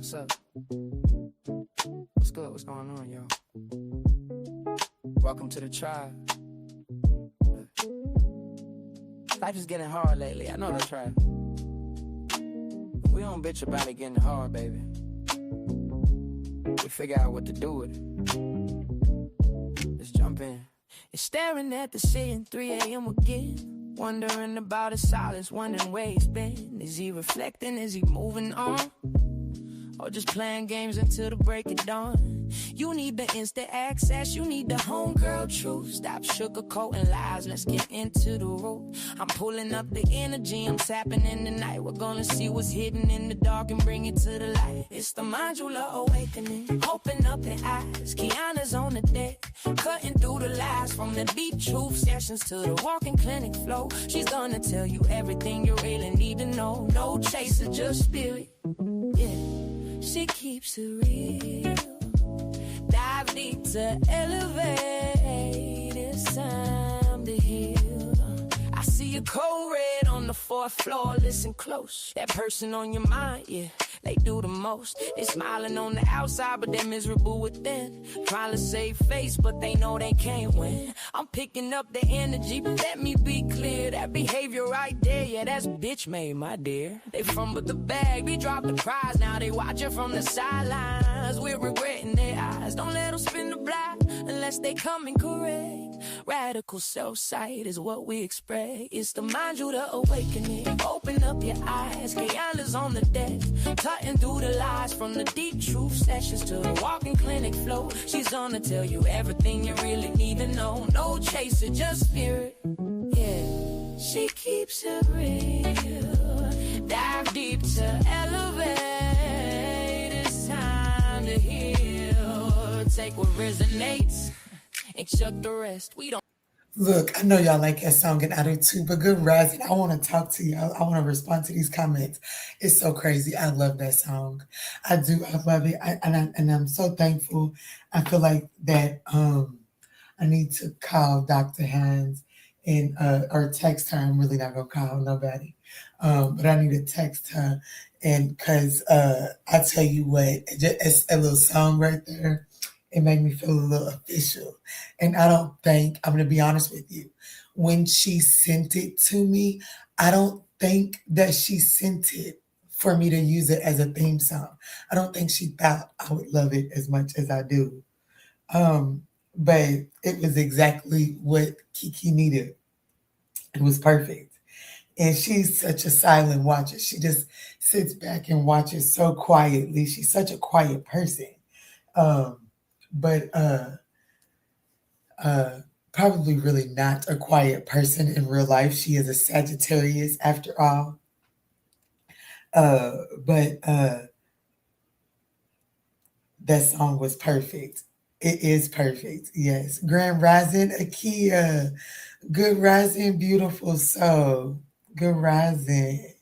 What's up? What's good? What's going on, y'all? Welcome to the tribe. Life is getting hard lately. I know the tribe. We don't bitch about it getting hard, baby. We figure out what to do with it. Let's jump in. You're staring at the ceiling, 3 a.m. again. Wondering about his silence, wondering where he's been. Is he reflecting? Is he moving on? Or just playing games until the break of dawn? You need the instant access, you need the homegirl truth. Stop sugarcoating lies, let's get into the root. I'm pulling up the energy, I'm tapping in the night. We're gonna see what's hidden in the dark and bring it to the light. It's the Manjula awakening, open up your eyes. Kiana's on the deck, cutting through the lies. From the deep truth sessions to the walking clinic flow. She's gonna tell you everything you really need to know. No chaser, just spirit, yeah. She keeps it real. Dive deep to elevate. It's time to heal. I see a cold red on the 4th floor. Listen close. That person on your mind, yeah, they do the most. They smiling on the outside, but they're miserable within. Trying to save face, but they know they can't win. I'm picking up the energy, but let me be clear. That behavior right there, yeah, that's bitch made, my dear. They fumbled the bag, they dropped the prize. Now they watching from the sidelines. We're regretting their eyes. Don't let them spin the block unless they coming correct. Radical self-sight is what we expect. It's the Manjula awakening. Open up your eyes. Kiana's on the deck, cutting through the lies. From the deep truth sessions to the walking clinic flow. She's gonna tell you everything you really need to know. No chaser, just spirit, yeah. She keeps it real. Dive deep to elevate. It's time to heal. Take what resonates and shut the rest. We don't. Look, I know y'all like that song and attitude, but good rising. I want to talk to y'all. I want to respond to these comments. It's so crazy. I love that song. I do. I love it. And I'm so thankful. I feel like that I need to call Dr. Hans and or text her. I'm really not gonna call nobody. But I need to text her, and because I tell you what, it's a little song right there. It made me feel a little official. And I don't think, I'm going to be honest with you, when she sent it to me, I don't think that she sent it for me to use it as a theme song. I don't think she thought I would love it as much as I do. But it was exactly what Kiki needed. It was perfect. And she's such a silent watcher. She just sits back and watches so quietly. She's such a quiet person. But probably really not a quiet person in real life. She is a Sagittarius after all. But that song was perfect. It is perfect. Yes. Grand Rising, Akia. Good rising, beautiful soul. Good rising.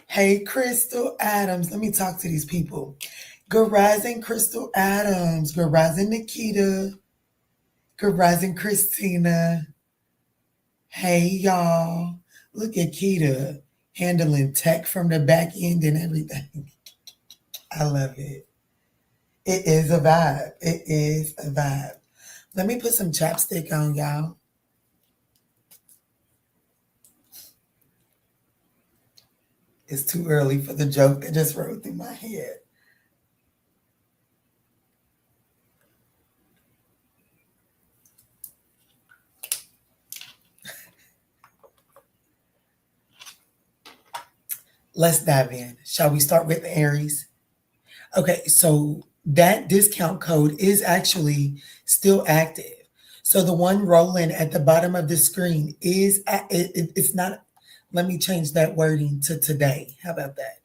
Hey, Crystal Adams. Let me talk to these people. Good rising, Crystal Adams. Good rising, Nikita. Good rising, Christina. Hey, y'all. Look at Kita handling tech from the back end and everything. I love it. It is a vibe. It is a vibe. Let me put some chapstick on, y'all. It's too early for the joke that just rolled through my head. Let's dive in. Shall we start with Aries? Okay, so that discount code is actually still active. So the one rolling at the bottom of the screen is, it's not, let me change that wording to today. How about that?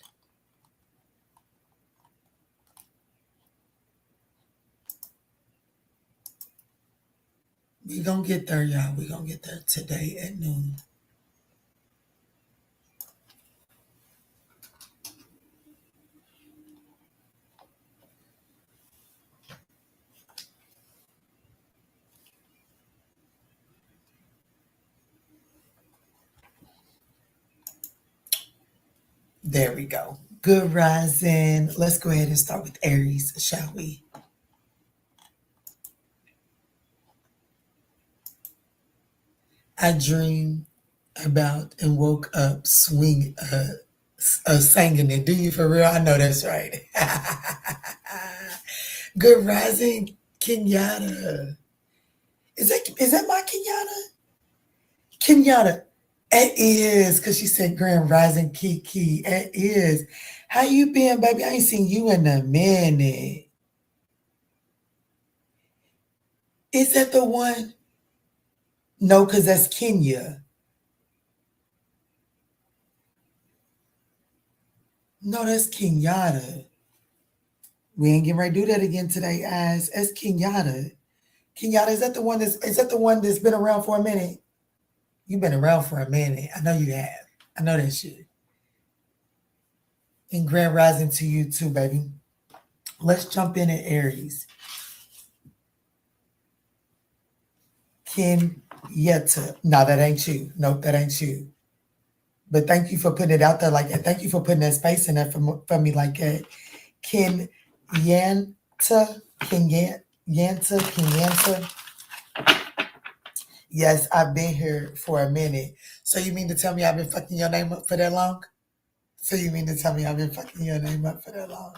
We're going to get there, y'all. We're going to get there today at noon. There we go. Good rising. Let's go ahead and start with Aries, shall we? I dreamed about and woke up singing it. Do you for real? I know that's right. Good rising, Kenyatta. Is that my Kenyatta? Kenyatta. It is, because she said Grand Rising Kiki. It is. How you been, baby? I ain't seen you in a minute. Is that the one? No, because that's Kenya. No, that's Kenyatta. We ain't getting ready to do that again today, guys. That's Kenyatta. Kenyatta, is that the one that's been around for a minute? You've been around for a minute. I know you have. I know that shit. And Grand Rising to you too, baby. Let's jump in at Aries. Kenyatta. No, that ain't you. Nope, that ain't you. But thank you for putting it out there like that. Thank you for putting that space in there for me like that. Kenyanta. Kenyanta. Yes, I've been here for a minute. So you mean to tell me I've been fucking your name up for that long? So you mean to tell me I've been fucking your name up for that long?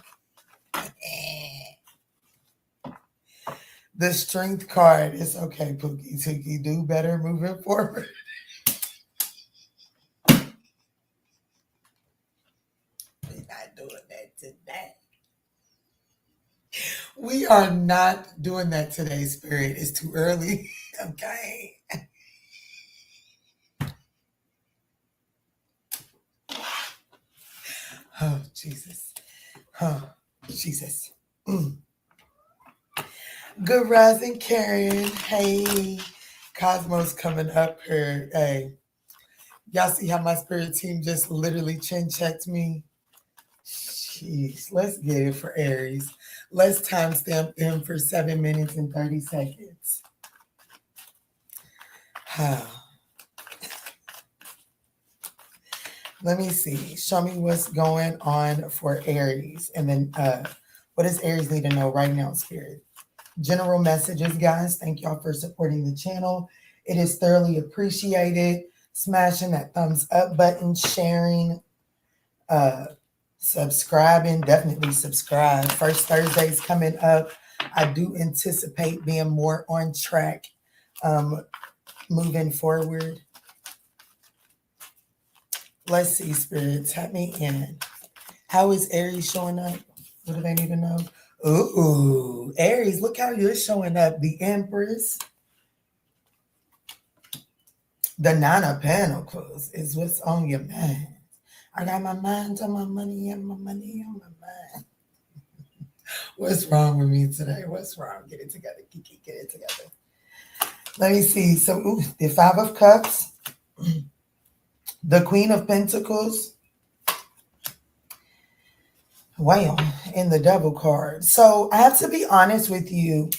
The strength card is okay, Pookie Tookie. Do better moving forward. We're not doing that today. We are not doing that today, Spirit. It's too early. Okay. Oh, Jesus. Oh, Jesus. Good rising, Karen. Hey, Cosmos coming up here. Hey, y'all see how my spirit team just literally chin checked me? Jeez, let's get it for Aries. Let's timestamp them for 7 minutes and 30 seconds. Let me see. Show me what's going on for Aries. And then what does Aries need to know right now, Spirit? General messages, guys. Thank y'all for supporting the channel. It is thoroughly appreciated. Smashing that thumbs up button, sharing, subscribing. Definitely subscribe. First Thursday's coming up. I do anticipate being more on track moving forward. Let's see, Spirit. Tap me in. How is Aries showing up? What do they need to know? Ooh, Aries, look how you're showing up. The Empress. The Nine of Pentacles is what's on your mind. I got my mind on my money and my money on my mind. What's wrong with me today? What's wrong? Get it together, Kiki. Get it together. Let me see. So, the Five of Cups. The Queen of Pentacles. Wow, and the Devil card. So I have to be honest with you.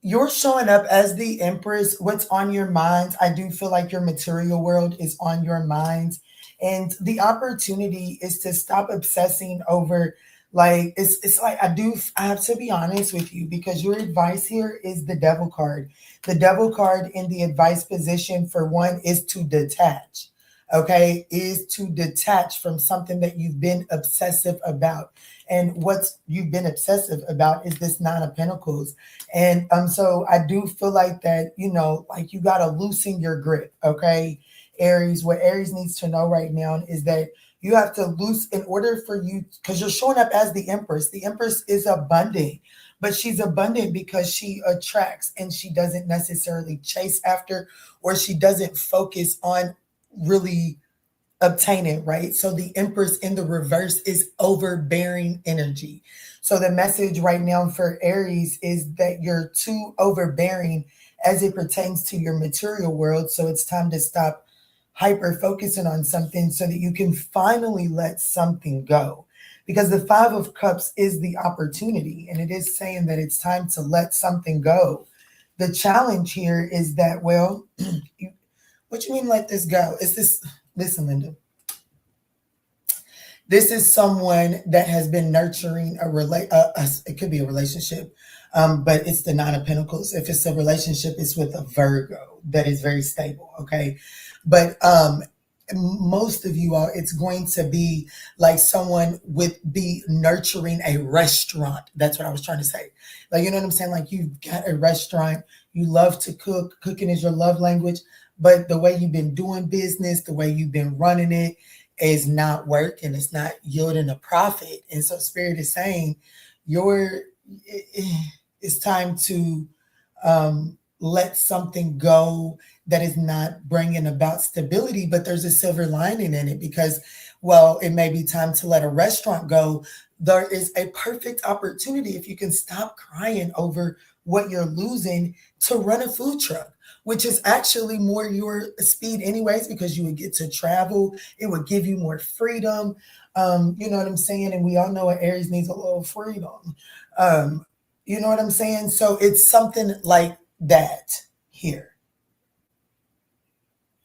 You're showing up as the Empress. What's on your mind? I do feel like your material world is on your mind. And the opportunity is to stop obsessing over, like, it's like I have to be honest with you, because your advice here is the Devil card. The Devil card in the advice position, for one, is to detach. Okay, is to detach from something that you've been obsessive about. And what you've been obsessive about is this Nine of Pentacles. And so I do feel like that, like you got to loosen your grip. Okay, Aries, what Aries needs to know right now is that you have to in order for you, because you're showing up as the Empress. The Empress is abundant, but she's abundant because she attracts and she doesn't necessarily chase after, or she doesn't focus on really obtaining, right? So the Empress in the reverse is overbearing energy. So the message right now for Aries is that you're too overbearing as it pertains to your material world. So it's time to stop hyper focusing on something so that you can finally let something go. Because the Five of Cups is the opportunity, and it is saying that it's time to let something go. The challenge here is that, well, what you mean let this go? Listen, Linda. This is someone that has been nurturing it could be a relationship, but it's the Nine of Pentacles. If it's a relationship, it's with a Virgo that is very stable. Okay, but most of you all, it's going to be like someone would be nurturing a restaurant. That's what I was trying to say. Like, you know what I'm saying? Like, you've got a restaurant, you love to cook, cooking is your love language, but the way you've been doing business, the way you've been running it is not working. It's not yielding a profit. And so Spirit is saying it's time to let something go that is not bringing about stability, but there's a silver lining in it because, well, it may be time to let a restaurant go. There is a perfect opportunity if you can stop crying over what you're losing to run a food truck, which is actually more your speed anyways, because you would get to travel. It would give you more freedom. You know what I'm saying? And we all know Aries needs a little freedom. You know what I'm saying? So it's something like that here.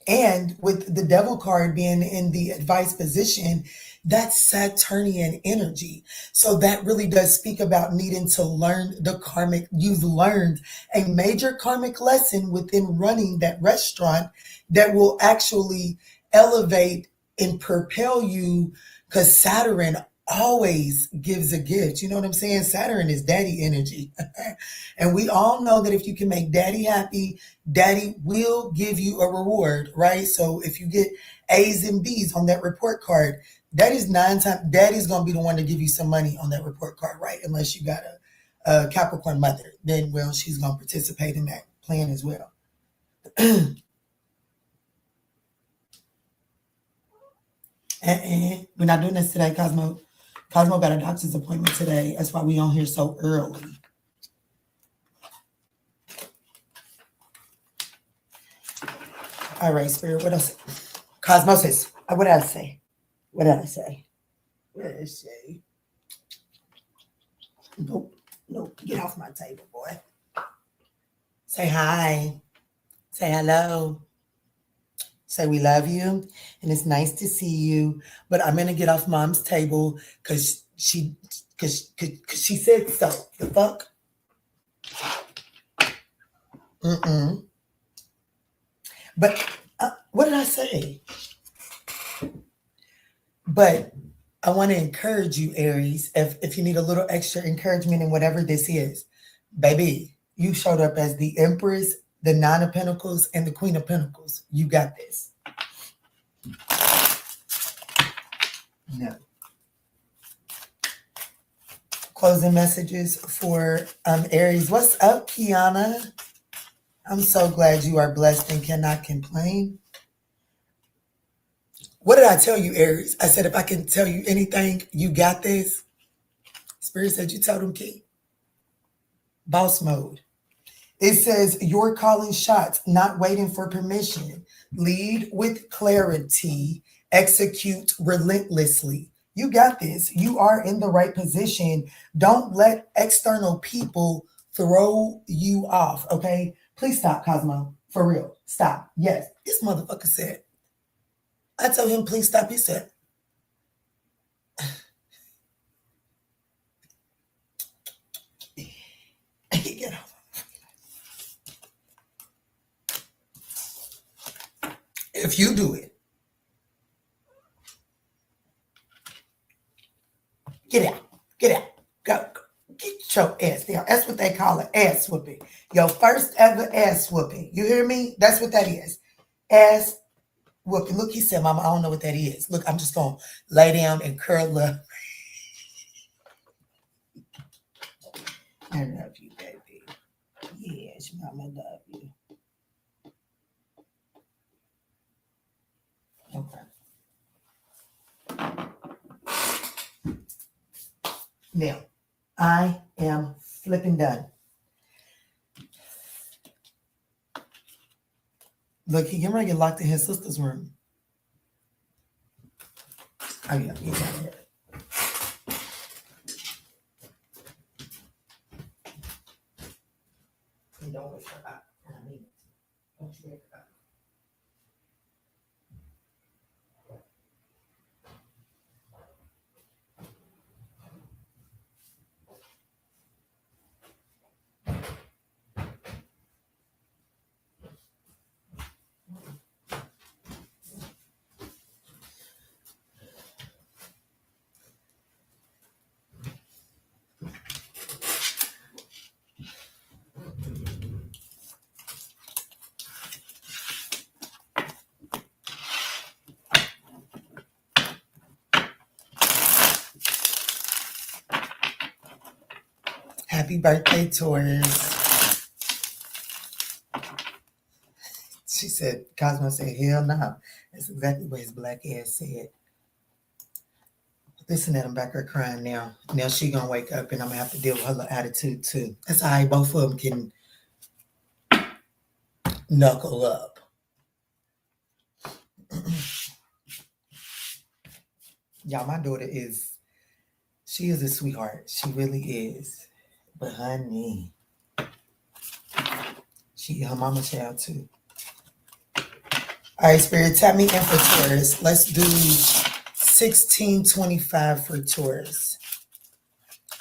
And with the devil card being in the advice position, that's Saturnian energy. So that really does speak about needing to learn the karmic. You've learned a major karmic lesson within running that restaurant that will actually elevate and propel you, because Saturn always gives a gift. You know what I'm saying? Saturn is daddy energy. And we all know that if you can make daddy happy, daddy will give you a reward, right? So if you get A's and B's on that report card, that is 9 times, daddy's going to be the one to give you some money on that report card, right? Unless you got a Capricorn mother, then, well, she's going to participate in that plan as well. We're not doing this today, Cosmo. Cosmo got a doctor's appointment today. That's why we on here so early. All right, Spirit, what else? Cosmosis. What did I say? What did I say? What did I say? Nope. Nope. Get off my table, boy. Say hi. Say hello. Say we love you. And it's nice to see you. But I'm going to get off Mom's table because she said so. The fuck? But what did I say? But I want to encourage you, Aries, if you need a little extra encouragement in whatever this is, baby, you showed up as the Empress, the Nine of Pentacles, and the Queen of Pentacles. You got this. No. Closing messages for Aries. What's up, Kiana? I'm so glad you are blessed and cannot complain. What did I tell you, Aries? I said, if I can tell you anything, you got this. Spirit said, you told him, Key. Boss mode. It says, you're calling shots, not waiting for permission. Lead with clarity. Execute relentlessly. You got this. You are in the right position. Don't let external people throw you off, okay? Please stop, Cosmo. For real. Stop. Yes. This motherfucker said. I told him, please stop. He said. Get off. If you do it, get out. Get out. Go. Get your ass down. That's what they call it, ass whooping. Your first ever ass whooping. You hear me? That's what that is. Ass whooping. Look, he said, Mama, I don't know what that is. Look, I'm just going to lay down and curl up. I love you, baby. Yes, Mama, love you. Okay. Now, I am flipping done. Look, he getting ready to get locked in his sister's room. Oh, yeah, he's out here. Don't wake her up. I mean, don't you wake her up. Happy birthday, Taurus. She said, Cosmo said, hell no. That's exactly what his black ass said. Listen at him back there crying now. Now she gonna wake up and I'm gonna have to deal with her little attitude too. That's all right. Both of them can knuckle up. Y'all, my daughter she is a sweetheart. She really is. But honey, she her mama child too. All right, Spirit, tap me in for Taurus. Let's do 1625 for Taurus.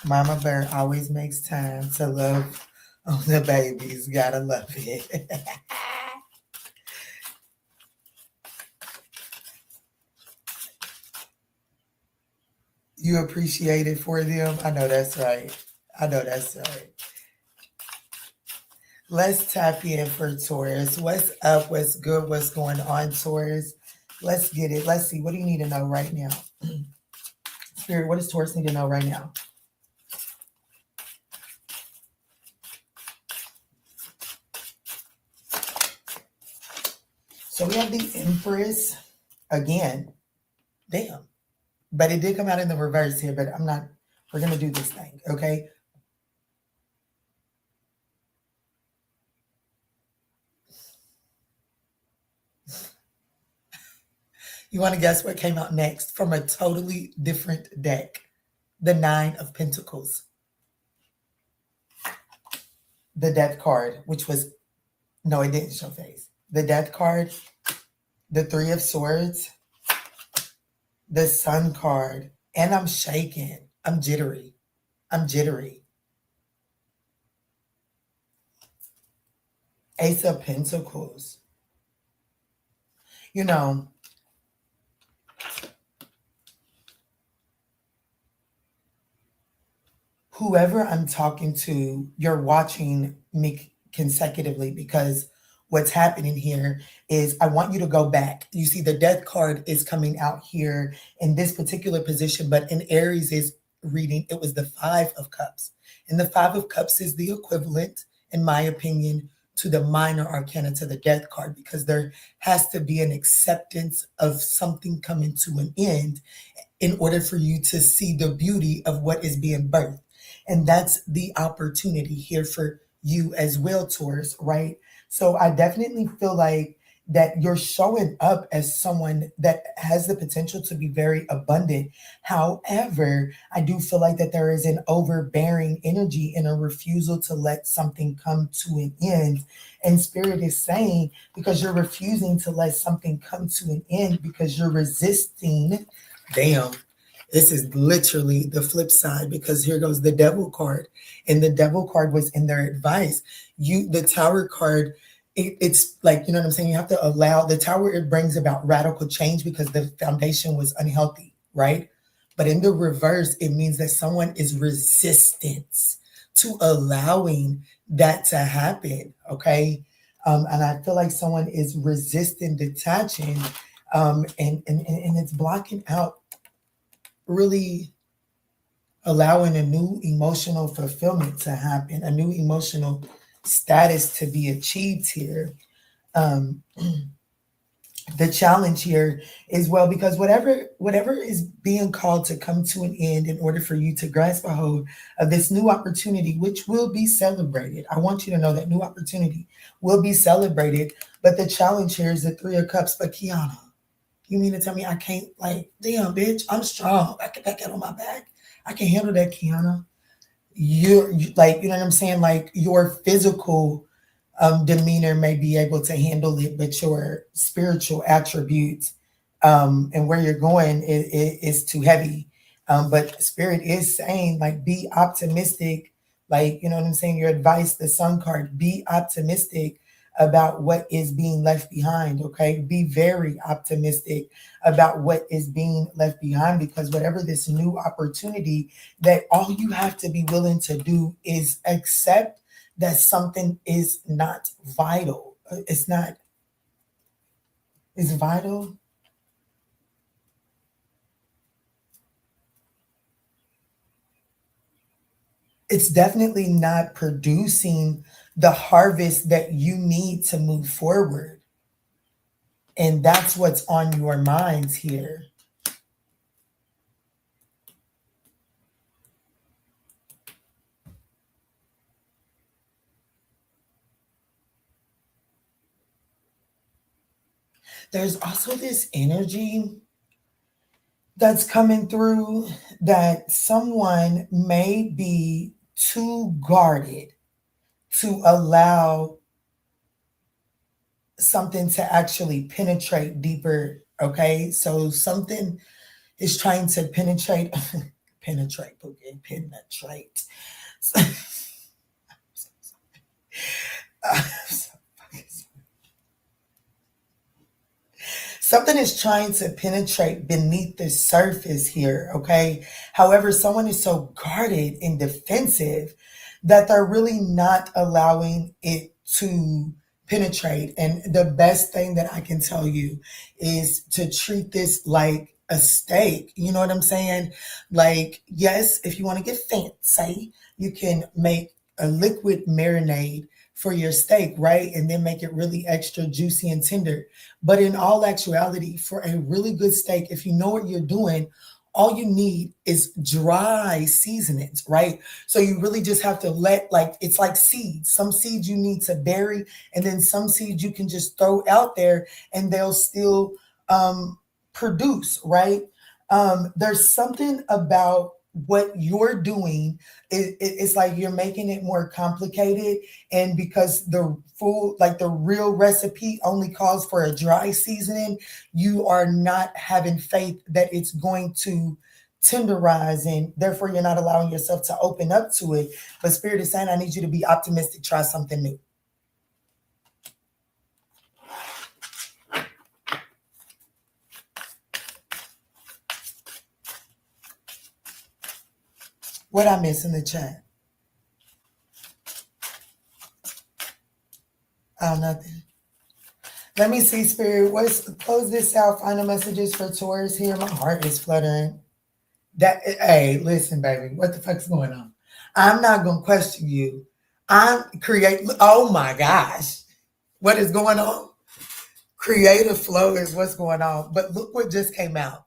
Mama Bear always makes time to love on the babies. Gotta love it. You appreciate it for them? I know that's right. I know that's right. Let's tap in for Taurus. What's up? What's good? What's going on, Taurus? Let's get it. Let's see. What do you need to know right now? Spirit, what does Taurus need to know right now? So we have the Empress again. Damn. But it did come out in the reverse here, but we're going to do this thing, okay? You want to guess what came out next from a totally different deck? The Nine of Pentacles. The Death card, which was, no, it didn't show face. The Death card, the Three of Swords, the Sun card, and I'm shaking. I'm jittery. Ace of Pentacles. You know, whoever I'm talking to, you're watching me consecutively because what's happening here is I want you to go back. You see the Death card is coming out here in this particular position, but in Aries is reading, it was the Five of Cups. And the Five of Cups is the equivalent, in my opinion, to the minor arcana to the Death card, because there has to be an acceptance of something coming to an end in order for you to see the beauty of what is being birthed. And that's the opportunity here for you as well, Taurus, right? So I definitely feel like that you're showing up as someone that has the potential to be very abundant. However, I do feel like that there is an overbearing energy and a refusal to let something come to an end. And Spirit is saying, because you're refusing to let something come to an end, because you're resisting, damn, this is literally the flip side, because here goes the Devil card. And the Devil card was in their advice. The Tower card, it's like, you know what I'm saying? You have to allow the Tower, it brings about radical change because the foundation was unhealthy, right? But in the reverse, it means that someone is resistant to allowing that to happen, okay? And I feel like someone is resistant detaching, and it's blocking out really allowing a new emotional fulfillment to happen, a new emotional status to be achieved here. The challenge here is, well, because whatever is being called to come to an end in order for you to grasp a hold of this new opportunity, which will be celebrated. I want you to know that new opportunity will be celebrated, but the challenge here is the Three of Cups. But Kiana, you mean to tell me I can't, like, damn, bitch, I'm strong. I can get on my back. I can handle that, Kiana. You're like, you know what I'm saying? Like, your physical demeanor may be able to handle it, but your spiritual attributes and where you're going is too heavy. But Spirit is saying, like, be optimistic. Like, you know what I'm saying? Your advice, the Sun card, be optimistic about what is being left behind, okay? Be very optimistic about what is being left behind, because whatever this new opportunity, that all you have to be willing to do is accept that something is not vital. It's not, it's vital. it's definitely not producing the harvest that you need to move forward. And that's what's on your minds here. There's also this energy that's coming through that someone may be too guarded to allow something to actually penetrate deeper. Okay, so something is trying to penetrate, penetrate. Something is trying to penetrate beneath the surface here, okay? However, someone is so guarded and defensive that they're really not allowing it to penetrate. And the best thing that I can tell you is to treat this like a steak. You know what I'm saying? Like, yes, if you want to get fancy, you can make a liquid marinade for your steak, right? And then make it really extra juicy and tender. But in all actuality, for a really good steak, if you know what you're doing, all you need is dry seasonings, right? So you really just have to like, it's like seeds. Some seeds you need to bury, and then some seeds you can just throw out there and they'll still produce, right? There's something about what you're doing. It's like you're making it more complicated, and because the food, like the real recipe, only calls for a dry seasoning, you are not having faith that it's going to tenderize, and therefore you're not allowing yourself to open up to it. But Spirit is saying, I need you to be optimistic, try something new. What I miss in the chat? Oh, nothing. Let me see, Spirit. Close this out. Final messages for Taurus here. My heart is fluttering. Hey, listen, baby. What the fuck's going on? I'm not gonna question you. Oh my gosh. What is going on? Creative flow is what's going on. But look what just came out.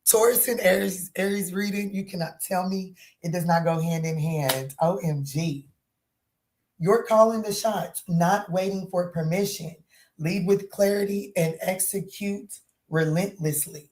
Taurus and Aries reading, you cannot tell me it does not go hand in hand. OMG. You're calling the shots, not waiting for permission. Lead with clarity and execute relentlessly.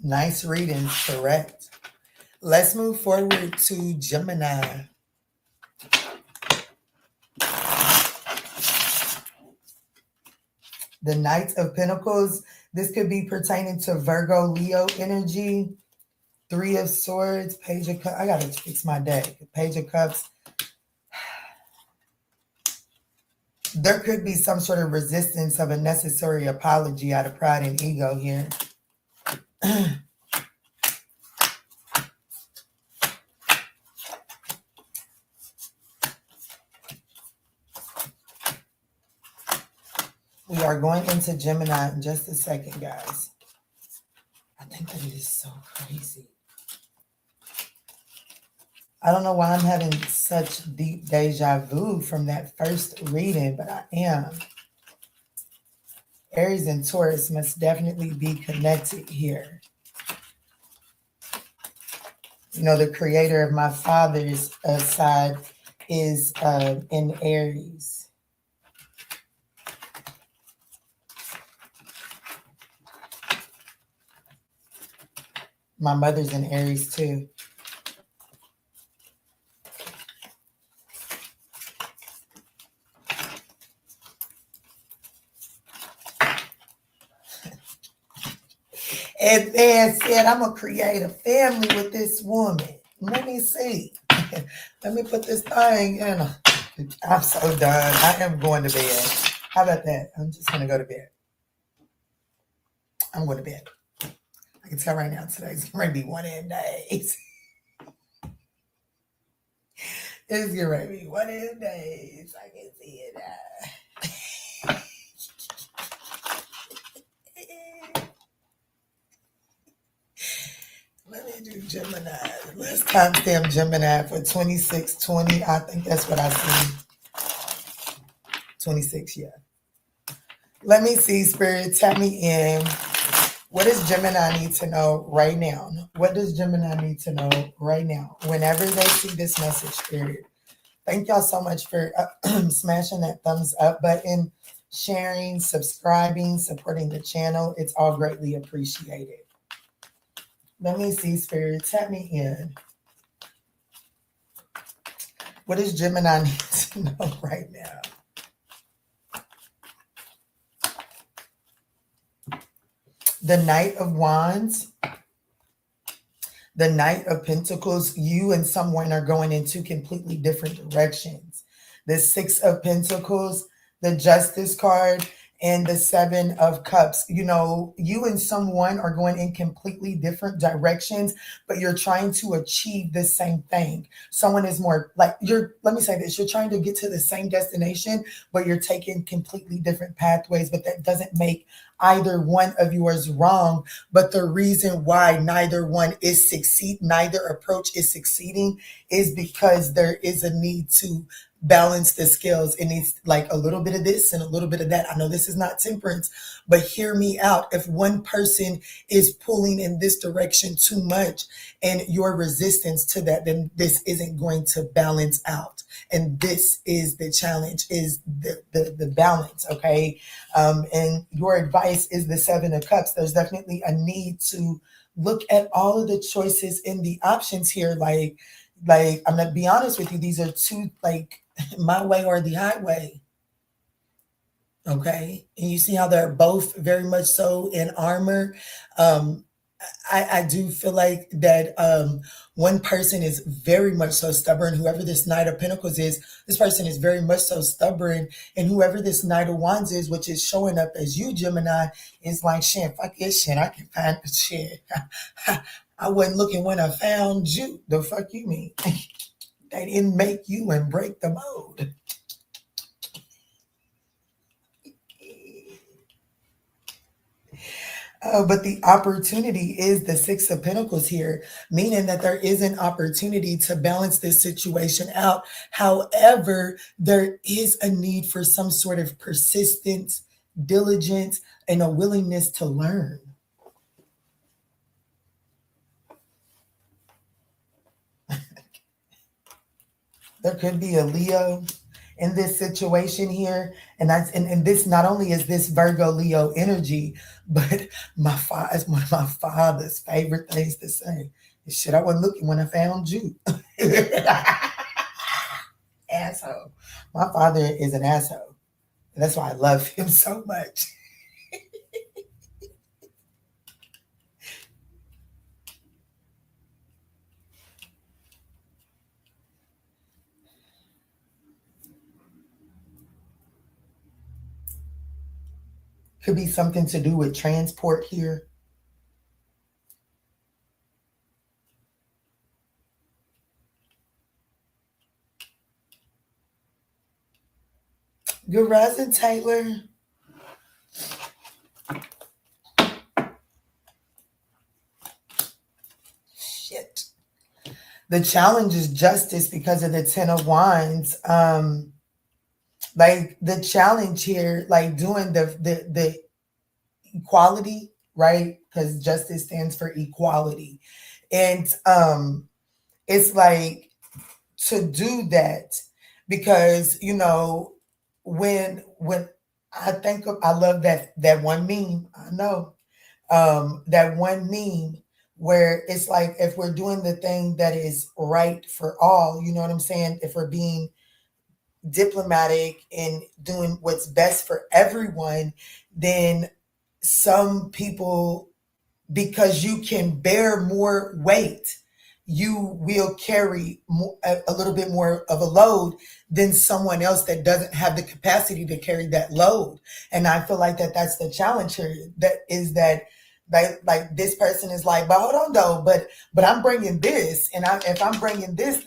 Nice reading, correct. Let's move forward to Gemini. The Knight of Pentacles. This could be pertaining to Virgo, Leo energy. Three of Swords, Page of Cups. I got to fix my deck. Page of Cups. There could be some sort of resistance of a necessary apology out of pride and ego here. We are going into Gemini in just a second, guys. I think that it is so crazy. I don't know why I'm having such deep deja vu from that first reading, but I am. Aries and Taurus must definitely be connected here. You know, the creator of my father's side is in Aries. My mother's in Aries too. And then said, I'm going to create a family with this woman. Let me see. Let me put this thing in. I'm so done. I am going to bed. How about that? I'm just going to go to bed. I'm going to bed. I can tell right now today's going to be one of them days. It's getting ready to be one of them days. I can see it now. Let me do Gemini. Let's timestamp Gemini for 2620. I think that's what I see. 26, yeah. Let me see, Spirit. Tap me in. What does Gemini need to know right now? What does Gemini need to know right now? Whenever they see this message, Spirit. Thank y'all so much for smashing that thumbs up button, sharing, subscribing, supporting the channel. It's all greatly appreciated. Let me see, Spirit. Tap me in. What does Gemini need to know right now? The Knight of Wands, the Knight of Pentacles. You and someone are going in two completely different directions. The Six of Pentacles, the Justice card, and the Seven of Cups. You know, you and someone are going in completely different directions, but you're trying to achieve the same thing. Someone is more like let me say this, you're trying to get to the same destination, but you're taking completely different pathways, but that doesn't make either one of yours wrong. But the reason why neither approach is succeeding is because there is a need to balance the scales. It needs like a little bit of this and a little bit of that. I know this is not temperance, but hear me out. If one person is pulling in this direction too much and your resistance to that, then this isn't going to balance out. And this is the challenge, is the balance, okay? And your advice is the Seven of Cups. There's definitely a need to look at all of the choices in the options here. Like I'm gonna be honest with you, these are two, like, my way or the highway. Okay. And you see how they're both very much so in armor. I do feel like that one person is very much so stubborn. Whoever this Knight of Pentacles is, this person is very much so stubborn. And whoever this Knight of Wands is, which is showing up as you, Gemini, is like, shit, fuck this shit. I can find the shit. I wasn't looking when I found you. The fuck you mean? They didn't make you and break the mold. But the opportunity is the Six of Pentacles here, meaning that there is an opportunity to balance this situation out. However, there is a need for some sort of persistence, diligence, and a willingness to learn. There could be a Leo in this situation here. And this, not only is this Virgo Leo energy, but it's one of my father's favorite things to say. Shit, I wasn't looking when I found you. Asshole. My father is an asshole. That's why I love him so much. Could be something to do with transport here. Good rising, Taylor. Shit. The challenge is justice because of the Ten of Wands. Like the challenge here, like doing the equality, right? Because justice stands for equality. And it's like to do that, because, you know, when I think of, I love that one meme. I know that one meme where it's like, if we're doing the thing that is right for all, you know what I'm saying? If we're being diplomatic and doing what's best for everyone, then some people because you can bear more weight. You will carry a little bit more of a load than someone else that doesn't have the capacity to carry that load. And I feel like that's the challenge here. That is that like this person is like, but hold on though, but I'm bringing this, and if I'm bringing this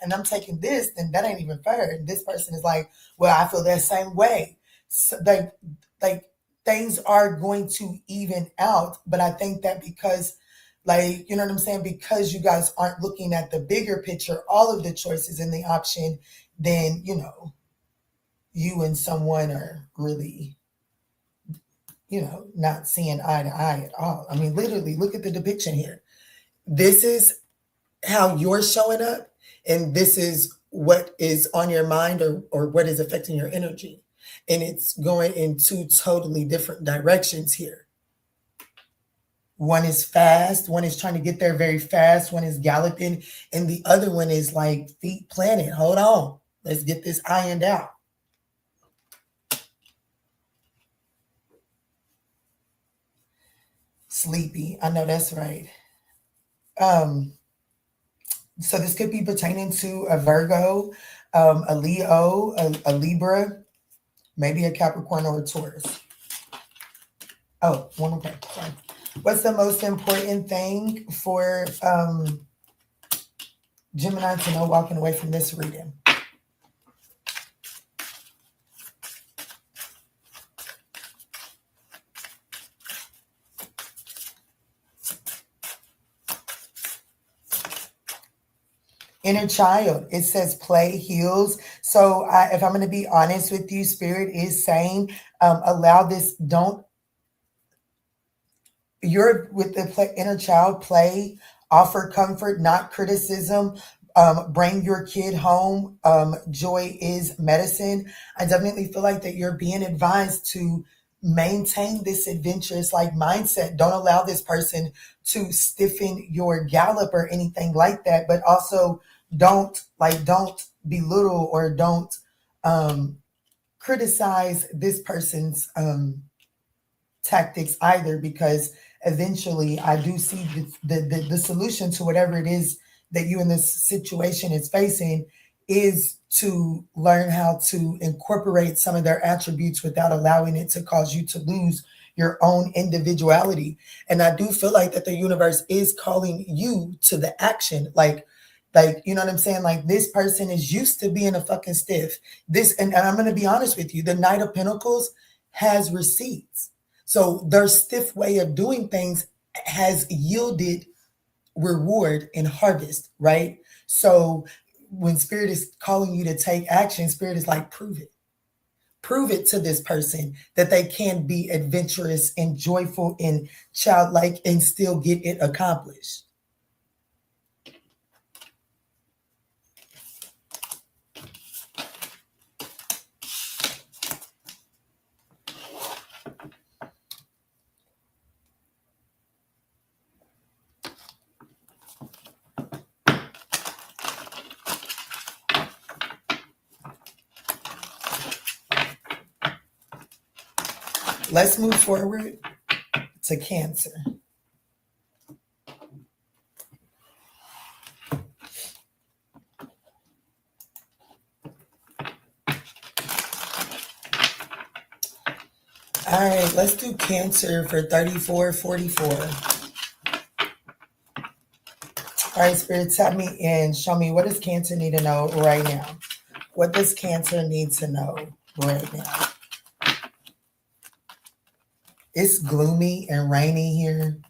and I'm taking this, then that ain't even fair. And this person is like, well, I feel that same way. So like things are going to even out, but I think that because, like, you know what I'm saying, because you guys aren't looking at the bigger picture, all of the choices in the option, then you and someone are really not seeing eye to eye at all. I mean, literally, look at the depiction here. This is how you're showing up, and this is what is on your mind or what is affecting your energy. And it's going in two totally different directions here. One is fast, one is trying to get there very fast, one is galloping, and the other one is like feet planted. Hold on, let's get this ironed out. Sleepy, I know that's right. So this could be pertaining to a Virgo, a Leo, a Libra, maybe a Capricorn or a Taurus. Oh, one more part. Sorry. What's the most important thing for Gemini to know walking away from this reading? Inner child. It says play heals. So if I'm going to be honest with you, Spirit is saying allow this. You're with the inner child, play, offer comfort, not criticism. Bring your kid home. Joy is medicine. I definitely feel like that you're being advised to maintain this adventurous mindset. Don't allow this person to stiffen your gallop or anything like that, but also don't belittle or don't criticize this person's tactics either, because eventually I do see the solution to whatever it is that you in this situation is facing is to learn how to incorporate some of their attributes without allowing it to cause you to lose your own individuality. And I do feel like that the universe is calling you to the action. Like, you know what I'm saying? Like, this person is used to being a fucking stiff. And I'm going to be honest with you, the Knight of Pentacles has receipts. So their stiff way of doing things has yielded reward and harvest, right? So when Spirit is calling you to take action, Spirit is like, prove it. Prove it to this person that they can be adventurous and joyful and childlike and still get it accomplished. Let's move forward to Cancer. All right, let's do Cancer for 3444. All right, Spirit, tell me and show me, what does Cancer need to know right now? What does Cancer need to know right now? It's gloomy and rainy here.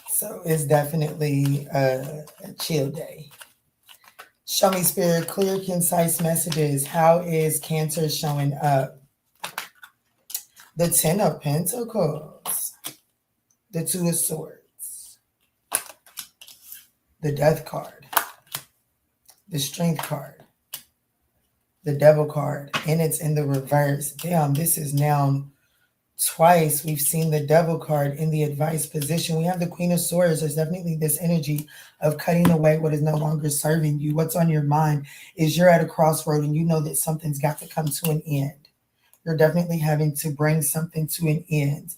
So it's definitely a chill day. Show me, Spirit, clear, concise messages. How is Cancer showing up? The 10 of Pentacles. The 2 of Swords. The Death card. The Strength card. The Devil card. And it's in the reverse. Damn, this is now twice we've seen the devil card in the advice position. We have the Queen of Swords. There's definitely this energy of cutting away what is no longer serving you. What's on your mind is you're at a crossroad and you know that something's got to come to an end. You're definitely having to bring something to an end.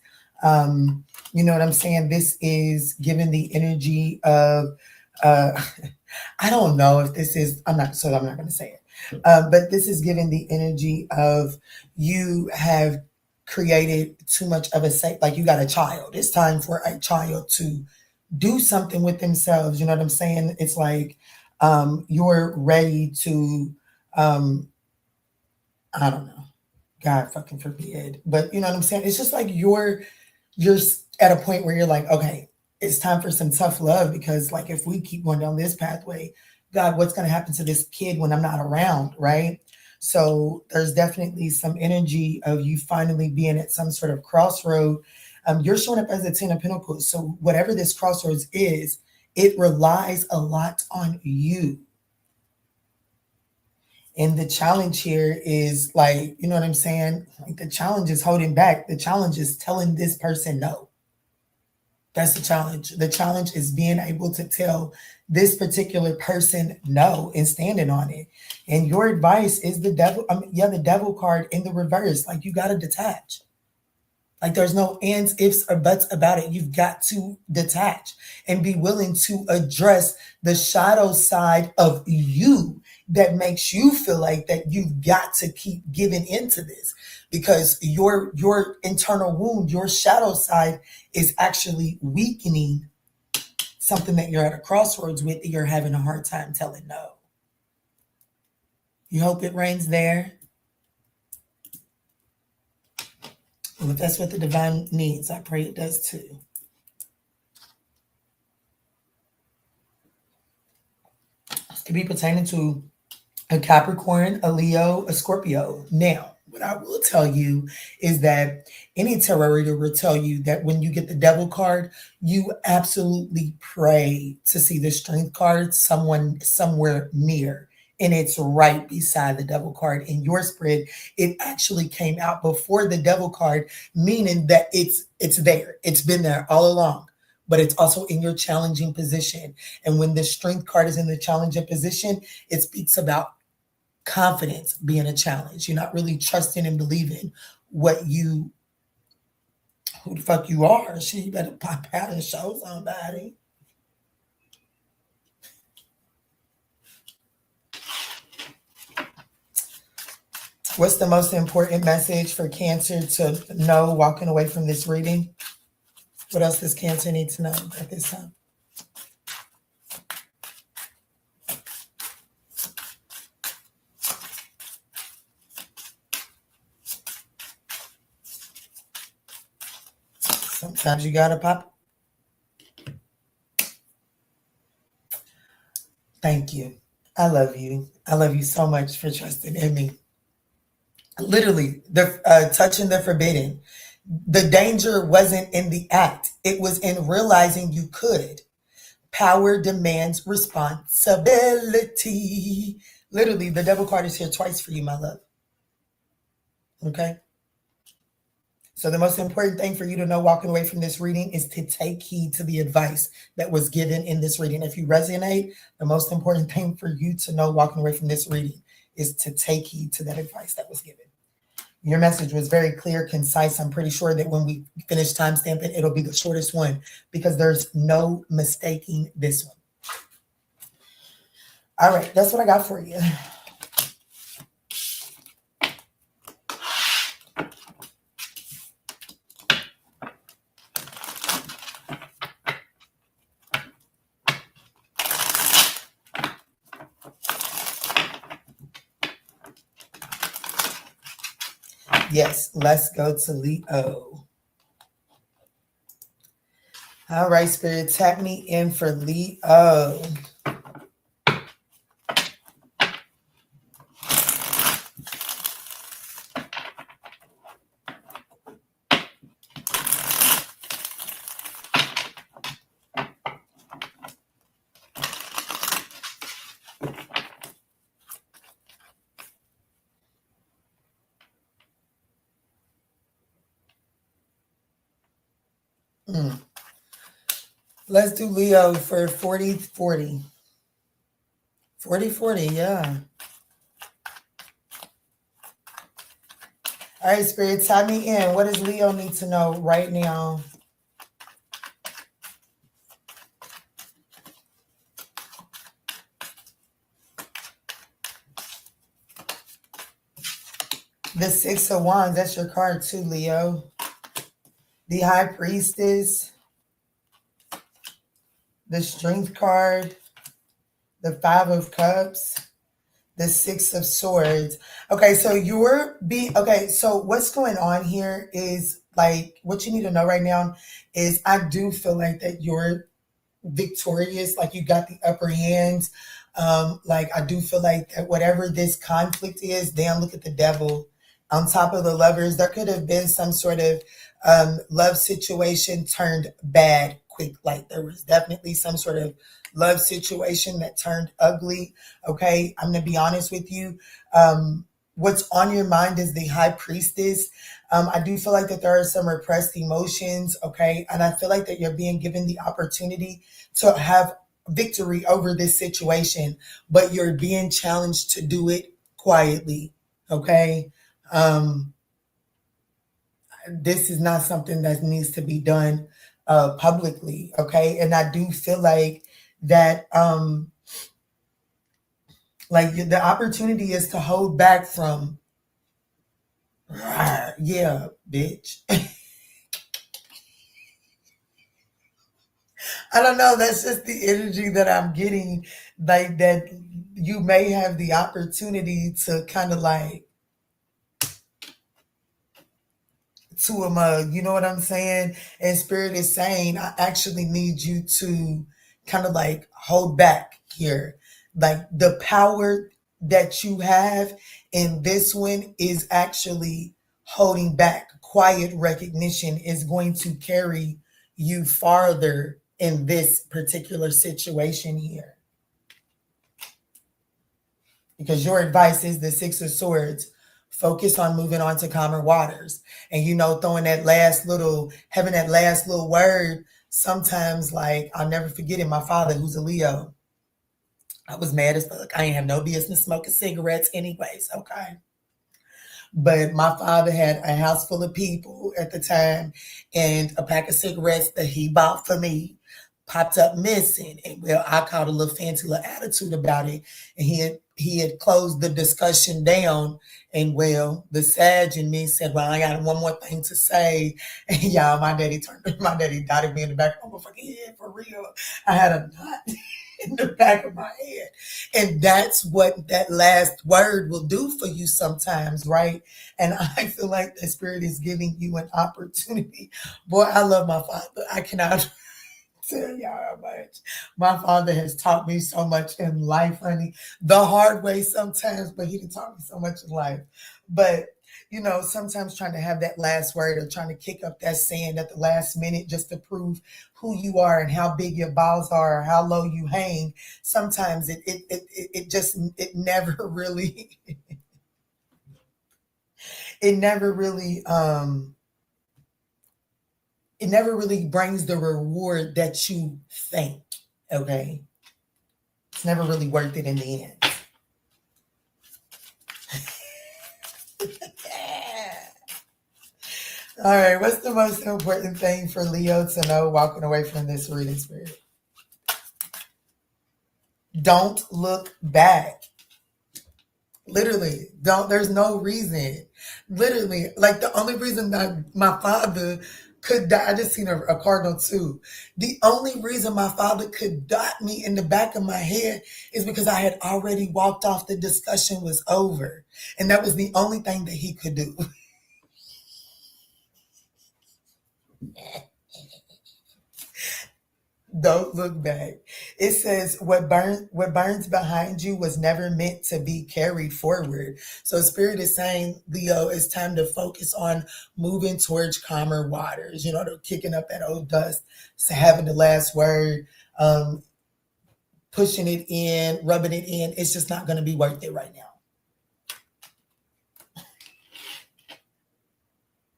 You know what I'm saying? This is given the energy of, I don't know if this is, I'm not going to say it. But this is given the energy of you have created too much of a like you got a child. It's time for a child to do something with themselves. You know what I'm saying? It's like you're ready to, I don't know, God fucking forbid. But you know what I'm saying? It's just like you're at a point where you're like, okay, it's time for some tough love, because like if we keep going down this pathway, God, what's going to happen to this kid when I'm not around, right? So there's definitely some energy of you finally being at some sort of crossroad. You're showing up as a 10 of Pentacles. So whatever this crossroads is, it relies a lot on you. And the challenge here is like, you know what I'm saying? Like the challenge is holding back. The challenge is telling this person no. That's the challenge. The challenge is being able to tell this particular person no and standing on it. And your advice is the devil. The devil card in the reverse. Like you got to detach. Like there's no ands, ifs, or buts about it. You've got to detach and be willing to address the shadow side of you that makes you feel like that you've got to keep giving into this, because your internal wound, your shadow side is actually weakening something that you're at a crossroads with, that you're having a hard time telling no. You hope it rains there. Well, if that's what the divine needs, I pray it does too. It could be pertaining to a Capricorn, a Leo, a Scorpio. Now, what I will tell you is that any tarot reader will tell you that when you get the devil card, you absolutely pray to see the strength card somewhere near. And it's right beside the devil card. In your spread, it actually came out before the devil card, meaning that it's there. It's been there all along. But it's also in your challenging position. And when the strength card is in the challenging position, it speaks about confidence being a challenge. You're not really trusting and believing who the fuck you are. Shit, you better pop out and show somebody. What's the most important message for Cancer to know walking away from this reading? What else does Cancer need to know at this time? Sometimes you gotta pop. Thank you. I love you. I love you so much for trusting in me. Literally, the touching the forbidden. The danger wasn't in the act. It was in realizing you could. Power demands responsibility. Literally, the devil card is here twice for you, my love. Okay? So the most important thing for you to know walking away from this reading is to take heed to the advice that was given in this reading. If you resonate, the most important thing for you to know walking away from this reading is to take heed to that advice that was given. Your message was very clear, concise. I'm pretty sure that when we finish timestamping, it'll be the shortest one, because there's no mistaking this one. All right, that's what I got for you. Yes, let's go to Leo. All right, Spirit, tap me in for Leo. Mm. Let's do Leo for 40-40. 40-40, yeah. All right, Spirit, tie me in. What does Leo need to know right now? The Six of Wands, that's your card too, Leo. The High Priestess, the Strength card, the Five of Cups, the Six of Swords. Okay, so so what's going on here is like what you need to know right now is I do feel like that you're victorious, like you got the upper hand. Like I do feel like that whatever this conflict is, damn, look at the devil on top of the Lovers. There could have been some sort of love situation turned bad quick. Like there was definitely some sort of love situation that turned ugly. Okay, I'm gonna be honest with you. What's on your mind is the High Priestess. I do feel like that there are some repressed emotions, okay? And I feel like that you're being given the opportunity to have victory over this situation, but you're being challenged to do it quietly, okay? This is not something that needs to be done publicly, okay? And I do feel like that like the opportunity is to hold back from yeah, bitch. I don't know. That's just the energy that I'm getting. Like that you may have the opportunity to kind of like to him, you know what I'm saying? And Spirit is saying, I actually need you to kind of like hold back here. Like the power that you have in this one is actually holding back. Quiet recognition is going to carry you farther in this particular situation here. Because your advice is the Six of Swords. Focus on moving on to calmer waters. And throwing that last little, having that last little word, sometimes like I'll never forget it. My father, who's a Leo, I was mad as fuck. I ain't have no business smoking cigarettes anyways, okay? But my father had a house full of people at the time, and a pack of cigarettes that he bought for me popped up missing. And well, I caught a little fancy little attitude about it. And he had closed the discussion down. And well, the Sag in me said, well, I got one more thing to say. And y'all, my daddy dotted me in the back of my fucking head for real. I had a knot in the back of my head. And that's what that last word will do for you sometimes, right? And I feel like the Spirit is giving you an opportunity. Boy, I love my father. I cannot tell y'all how much my father has taught me so much in life, honey. The hard way sometimes, but he didn't taught me so much in life. But sometimes trying to have that last word or trying to kick up that sand at the last minute just to prove who you are and how big your balls are or how low you hang. Sometimes it never really it never really it never really brings the reward that you think. Okay, it's never really worth it in the end. All right, what's the most important thing for Leo to know walking away from this reading, Spirit? Don't look back. Literally, don't. There's no reason. Literally, like the only reason that my father could die, I just seen a cardinal too. The only reason my father could dot me in the back of my head is because I had already walked off. The discussion was over, and that was the only thing that he could do. Don't look back. It says what burns behind you was never meant to be carried forward. So Spirit is saying, Leo, it's time to focus on moving towards calmer waters. They're kicking up that old dust, so having the last word, pushing it in, rubbing it in. It's just not going to be worth it right now.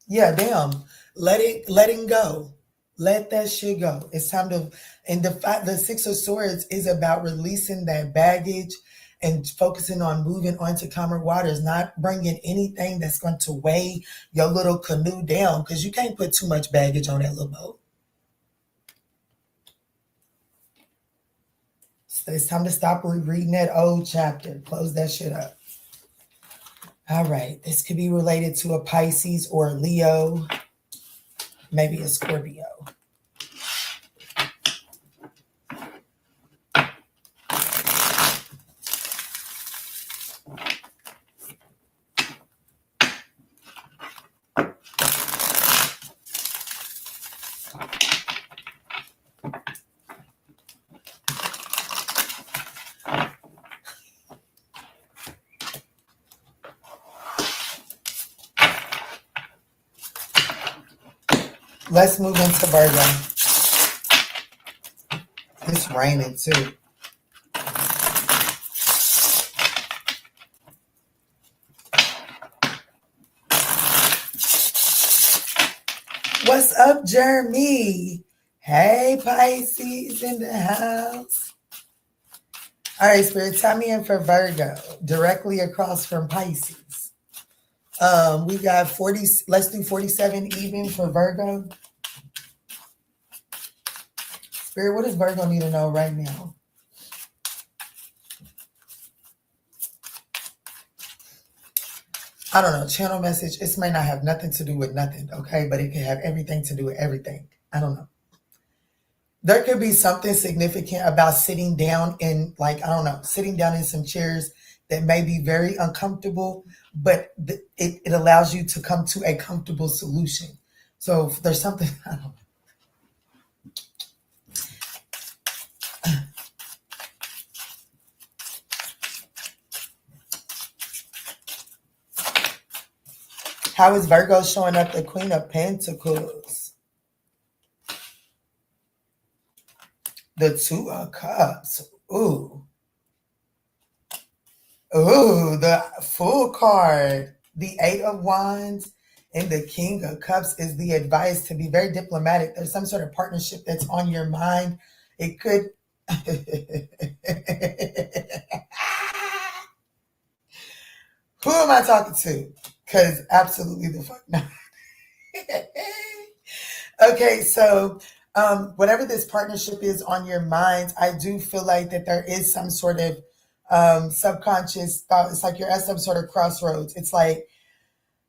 Yeah, damn. Letting go. Let that shit go. It's time to, and the Six of Swords is about releasing that baggage and focusing on moving on to calmer waters, not bringing anything that's going to weigh your little canoe down, because you can't put too much baggage on that little boat. So it's time to stop reading that old chapter. Close that shit up. All right. This could be related to a Pisces or a Leo, maybe a Scorpio. Let's move into Virgo. It's raining too. What's up, Jeremy? Hey, Pisces in the house. All right, Spirit, tell me in for Virgo, directly across from Pisces. We got 40, let's do 47 even for Virgo. Spirit, what does Virgo need to know right now? I don't know, channel message. This may not have nothing to do with nothing, okay? But it can have everything to do with everything. I don't know. There could be something significant about sitting down in, like, I don't know, sitting down in some chairs that may be very uncomfortable, but it allows you to come to a comfortable solution. So if there's something, I don't know. How is Virgo showing up the Queen of Pentacles? The Two of Cups. Ooh. Ooh, the Fool card. The Eight of Wands and the King of Cups is the advice to be very diplomatic. There's some sort of partnership that's on your mind. It could... Who am I talking to? Because absolutely the fuck not. Okay, so whatever this partnership is on your mind, I do feel like that there is some sort of subconscious thought. It's like you're at some sort of crossroads. It's like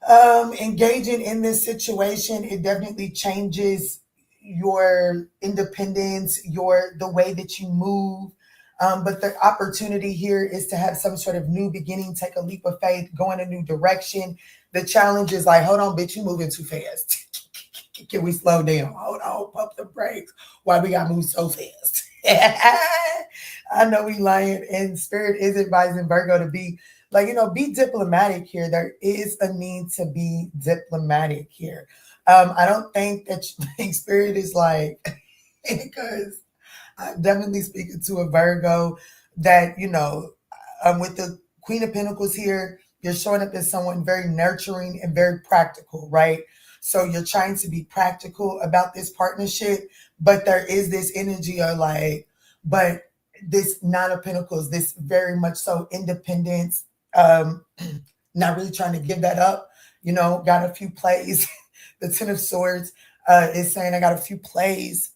engaging in this situation, it definitely changes your independence, the way that you move. But the opportunity here is to have some sort of new beginning, take a leap of faith, go in a new direction. The challenge is like, hold on, bitch, you moving too fast. Can we slow down? Hold on, pump the brakes. Why we gotta move so fast? I know we lying, and Spirit is advising Virgo to be like, be diplomatic here. There is a need to be diplomatic here. I don't think that Spirit is like, because I'm definitely speaking to a Virgo that, with the Queen of Pentacles here, you're showing up as someone very nurturing and very practical, right? So you're trying to be practical about this partnership, but there is this energy of like, but this Nine of Pentacles, this very much so independence, not really trying to give that up, got a few plays. The Ten of Swords is saying I got a few plays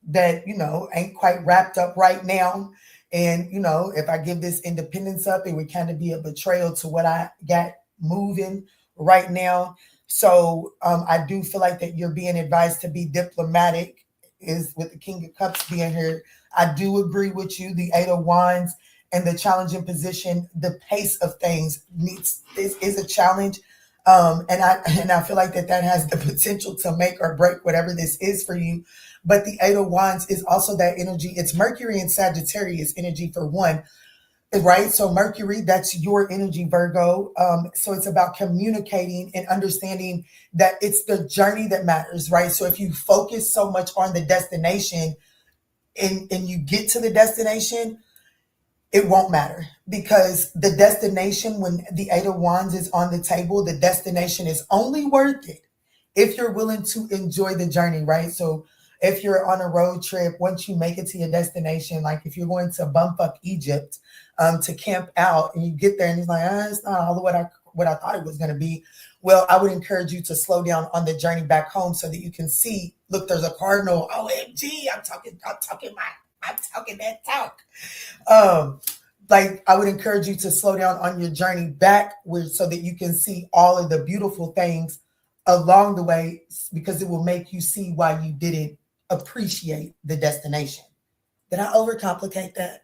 that, ain't quite wrapped up right now. And, if I give this independence up, it would kind of be a betrayal to what I got moving right now. So I do feel like that you're being advised to be diplomatic, is with the King of Cups being here. I do agree with you. The Eight of Wands and the challenging position, the pace of things is a challenge. And I feel like that has the potential to make or break whatever this is for you. But the Eight of Wands is also that energy. It's Mercury and Sagittarius energy for one, right? So Mercury, that's your energy, Virgo. So it's about communicating and understanding that it's the journey that matters, right? So if you focus so much on the destination and you get to the destination, it won't matter, because the destination, when the Eight of Wands is on the table, the destination is only worth it if you're willing to enjoy the journey, right? So if you're on a road trip, once you make it to your destination, like if you're going to bump up Egypt to camp out and you get there and it's like, it's not all what I thought it was going to be. Well, I would encourage you to slow down on the journey back home so that you can see, look, there's a cardinal. OMG, I'm talking that talk. Like I would encourage you to slow down on your journey backward so that you can see all of the beautiful things along the way, because it will make you see why you didn't appreciate the destination. Did I overcomplicate that?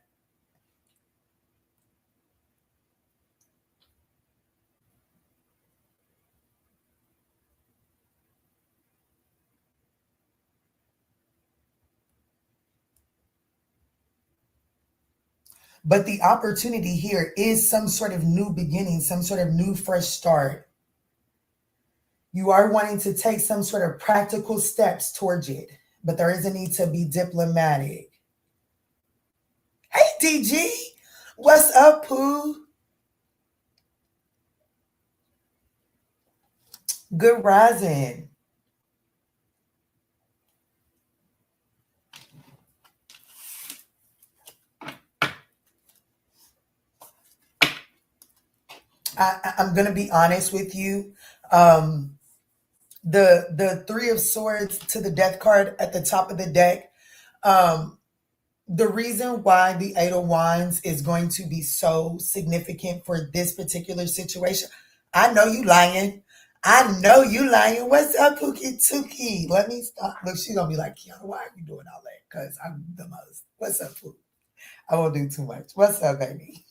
But the opportunity here is some sort of new beginning, some sort of new fresh start. You are wanting to take some sort of practical steps towards it, but there is a need to be diplomatic. Hey, DG, what's up, Pooh? Good rising. I'm going to be honest with you. The Three of Swords to the Death card at the top of the deck. The reason why the Eight of Wands is going to be so significant for this particular situation. I know you lying. I know you lying. What's up, Pookie Tookie? Let me stop. Look, she's going to be like, Kiana, why are you doing all that? Because I'm the most. What's up, Pookie? I won't do too much. What's up, baby?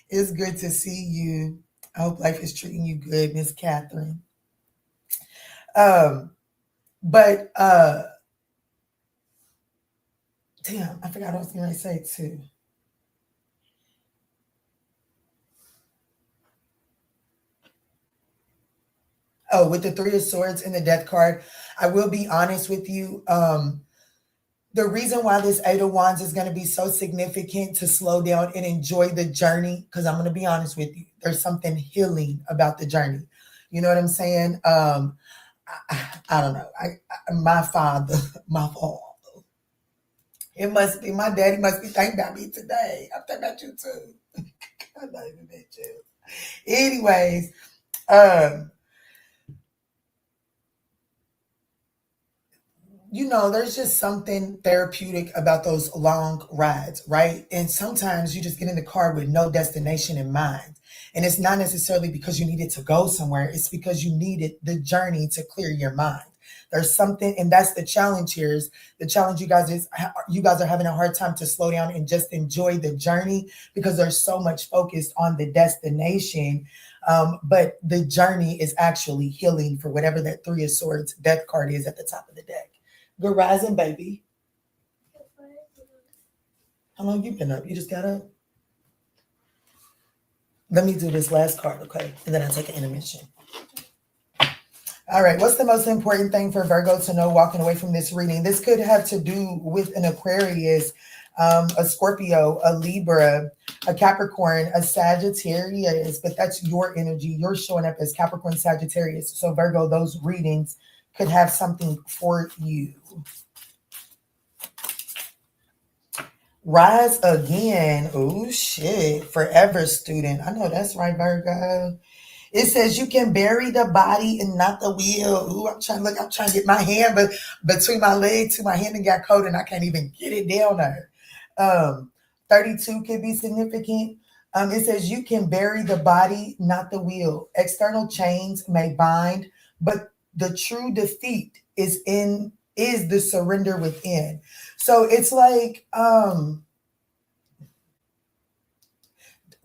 It's good to see you. I hope life is treating you good, Miss Catherine. But damn, I forgot what I was going to say too. Oh, with the Three of Swords and the Death card, I will be honest with you. The reason why this Eight of Wands is going to be so significant to slow down and enjoy the journey, because I'm going to be honest with you, there's something healing about the journey. You know what I'm saying? I don't know. My father, it must be, my daddy must be thinking about me today. I'm thinking about you too. I'm not even met you. Anyways, there's just something therapeutic about those long rides, right? And sometimes you just get in the car with no destination in mind. And it's not necessarily because you needed to go somewhere. It's because you needed the journey to clear your mind. There's something, and that's the challenge here. Is the challenge, you guys, is you guys are having a hard time to slow down and just enjoy the journey because there's so much focused on the destination. But the journey is actually healing for whatever that Three of Swords Death card is at the top of the deck. Good rising, baby. How long you been up? You just got up? Let me do this last card, okay? And then I'll take an intermission. All right, what's the most important thing for Virgo to know walking away from this reading? This could have to do with an Aquarius, a Scorpio, a Libra, a Capricorn, a Sagittarius, but that's your energy. You're showing up as Capricorn, Sagittarius. So Virgo, those readings could have something for you. Rise again. Oh, shit. Forever student. I know that's right, Virgo. It says you can bury the body and not the wheel. Ooh, I'm trying to get my hand, but between my leg to my hand and got cold and I can't even get it down there. 32 could be significant. It says you can bury the body, not the wheel. External chains may bind, but the true defeat is the surrender within. So it's like,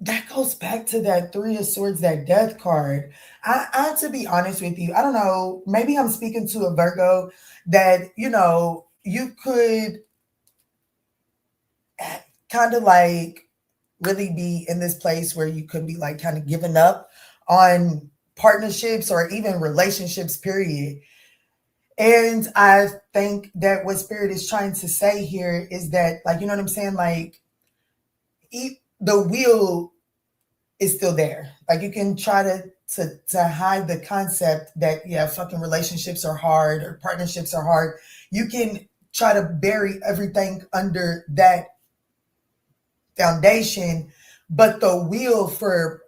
that goes back to that Three of Swords, that Death card. I to be honest with you, I don't know, maybe I'm speaking to a Virgo that, you could kind of like really be in this place where you could be like kind of giving up on partnerships or even relationships, period. And I think that what Spirit is trying to say here is that, like, you know what I'm saying? Like, the wheel is still there. Like, you can try to to hide the concept that, yeah, fucking relationships are hard or partnerships are hard. You can try to bury everything under that foundation, but the will for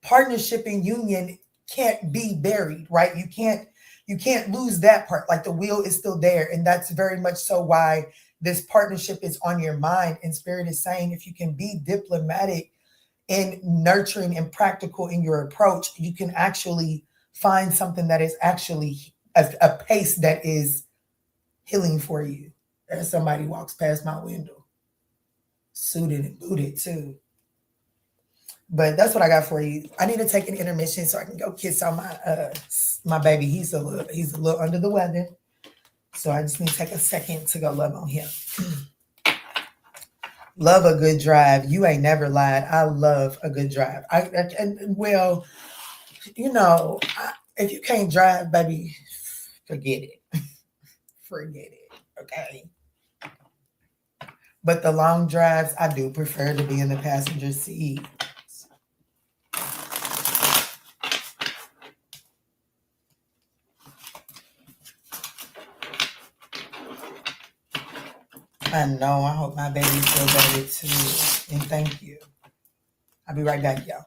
partnership and union can't be buried, right? You can't lose that part. Like, the will is still there, and that's very much so why this partnership is on your mind. And Spirit is saying, if you can be diplomatic and nurturing and practical in your approach, you can actually find something that is actually a pace that is healing for you. As somebody walks past my window, suited and booted too. But that's what I got for you. I need to take an intermission so I can go kiss on my baby. He's a little under the weather, so I just need to take a second to go love on him. Love a good drive. You ain't never lied. I love a good drive. Well, if you can't drive, baby, forget it. Forget it. Okay. But the long drives, I do prefer to be in the passenger seat. I know. I hope my baby feels better too. And thank you. I'll be right back, y'all.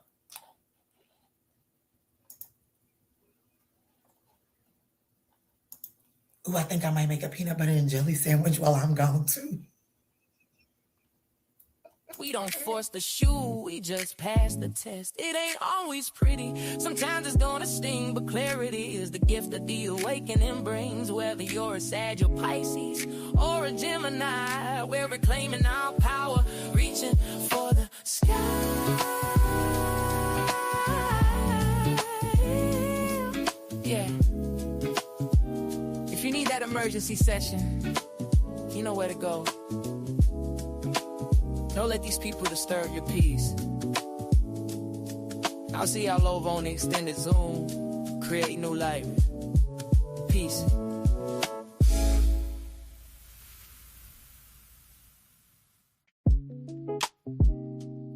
Ooh, I think I might make a peanut butter and jelly sandwich while I'm gone too. We don't force the shoe, we just pass the test. It ain't always pretty, sometimes it's gonna sting, but clarity is the gift that the awakening brings. Whether you're a Sag or Pisces or a Gemini, we're reclaiming our power, reaching for the sky. Yeah. If you need that emergency session, you know where to go. Don't let these people disturb your peace. I'll see y'all over on the extended Zoom. Create new life. Peace.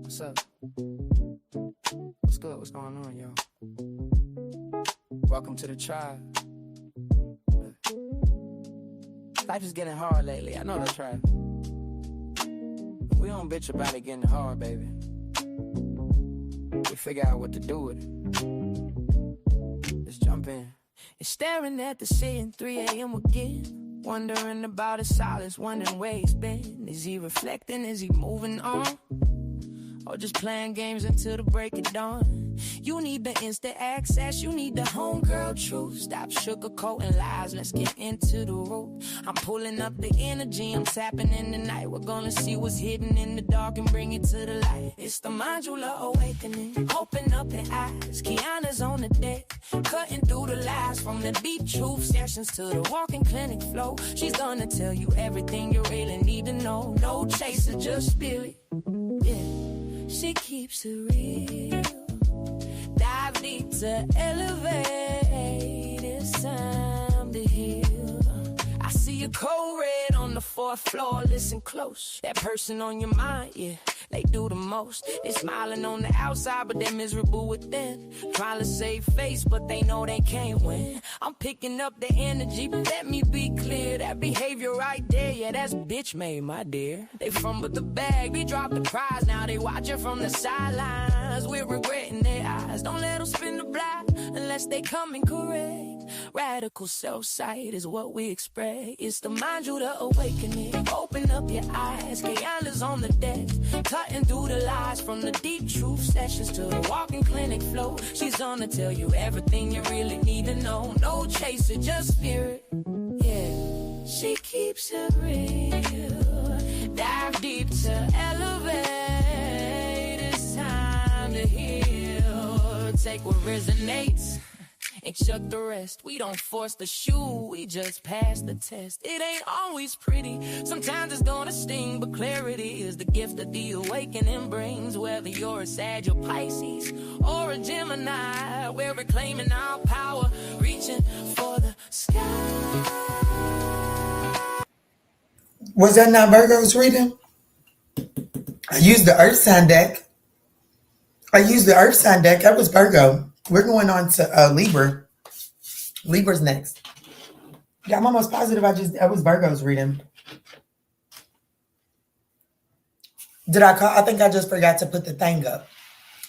What's up? What's good? What's going on, y'all? Welcome to the tribe. Life is getting hard lately. I know that's right. We don't bitch about it getting hard, baby. We figure out what to do with it. Let's jump in. It's staring at the ceiling, 3 a.m. again. Wondering about his silence, wondering where he's been. Is he reflecting? Is he moving on? Or just playing games until the break of dawn? You need the instant access, you need the homegirl truth. Stop sugarcoating lies, let's get into the root. I'm pulling up the energy, I'm tapping in the night. We're gonna see what's hidden in the dark and bring it to the light. It's the Manjula awakening, open up your eyes. Kiana's on the deck, cutting through the lies. From the deep truth sessions to the walking clinic flow. She's gonna tell you everything you really need to know. No chaser, just spirit. Yeah, she keeps it real. Dive deep to elevate. It's time to heal. I see a code red on the 4th floor. Listen close. That person on your mind, yeah, they do the most. They smiling on the outside, but they're miserable within. Trying to save face, but they know they can't win. I'm picking up the energy, but let me be clear. That behavior right there, yeah, that's bitch made, my dear. They fumbled the bag, they dropped the prize. Now they watching from the sidelines. We're regretting their eyes. Don't let them spin the block unless they come in correct. Radical self-sight is what we express. It's the Manjula awakening. Open up your eyes. Kiana's on the deck, cutting through the lies. From the deep truth sessions to the walking clinic flow. She's gonna tell you everything you really need to know. No chaser, just spirit. Yeah, she keeps it real. Dive deep to elevate. It's time to heal. Take what resonates and chuck the rest. We don't force the shoe, we just pass the test. It ain't always pretty, sometimes it's gonna sting, but clarity is the gift that the awakening brings. Whether you're a Sag or Pisces or a Gemini, we're reclaiming our power, reaching for the sky. Was that not Virgo's reading? I used the Earth sign deck. That was Virgo. We're going on to Libra. Libra's next. Yeah, I'm almost positive I was Virgo's reading. Did I call? I think I just forgot to put the thing up.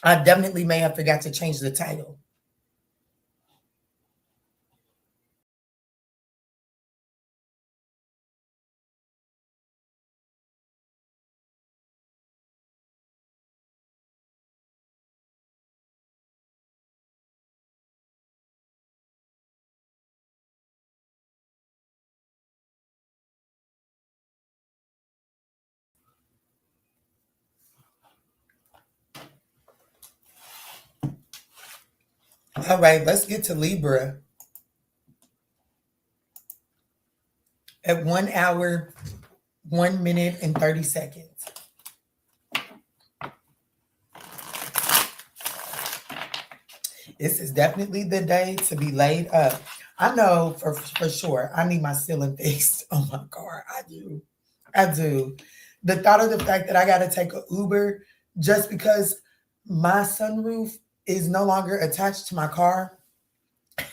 I definitely may have forgot to change the title. All right, let's get to Libra at 1 hour, 1 minute, and 30 seconds. This is definitely the day to be laid up. I know for sure I need my ceiling fixed on my car. I do. I do. The thought of the fact that I got to take an Uber just because my sunroof is no longer attached to my car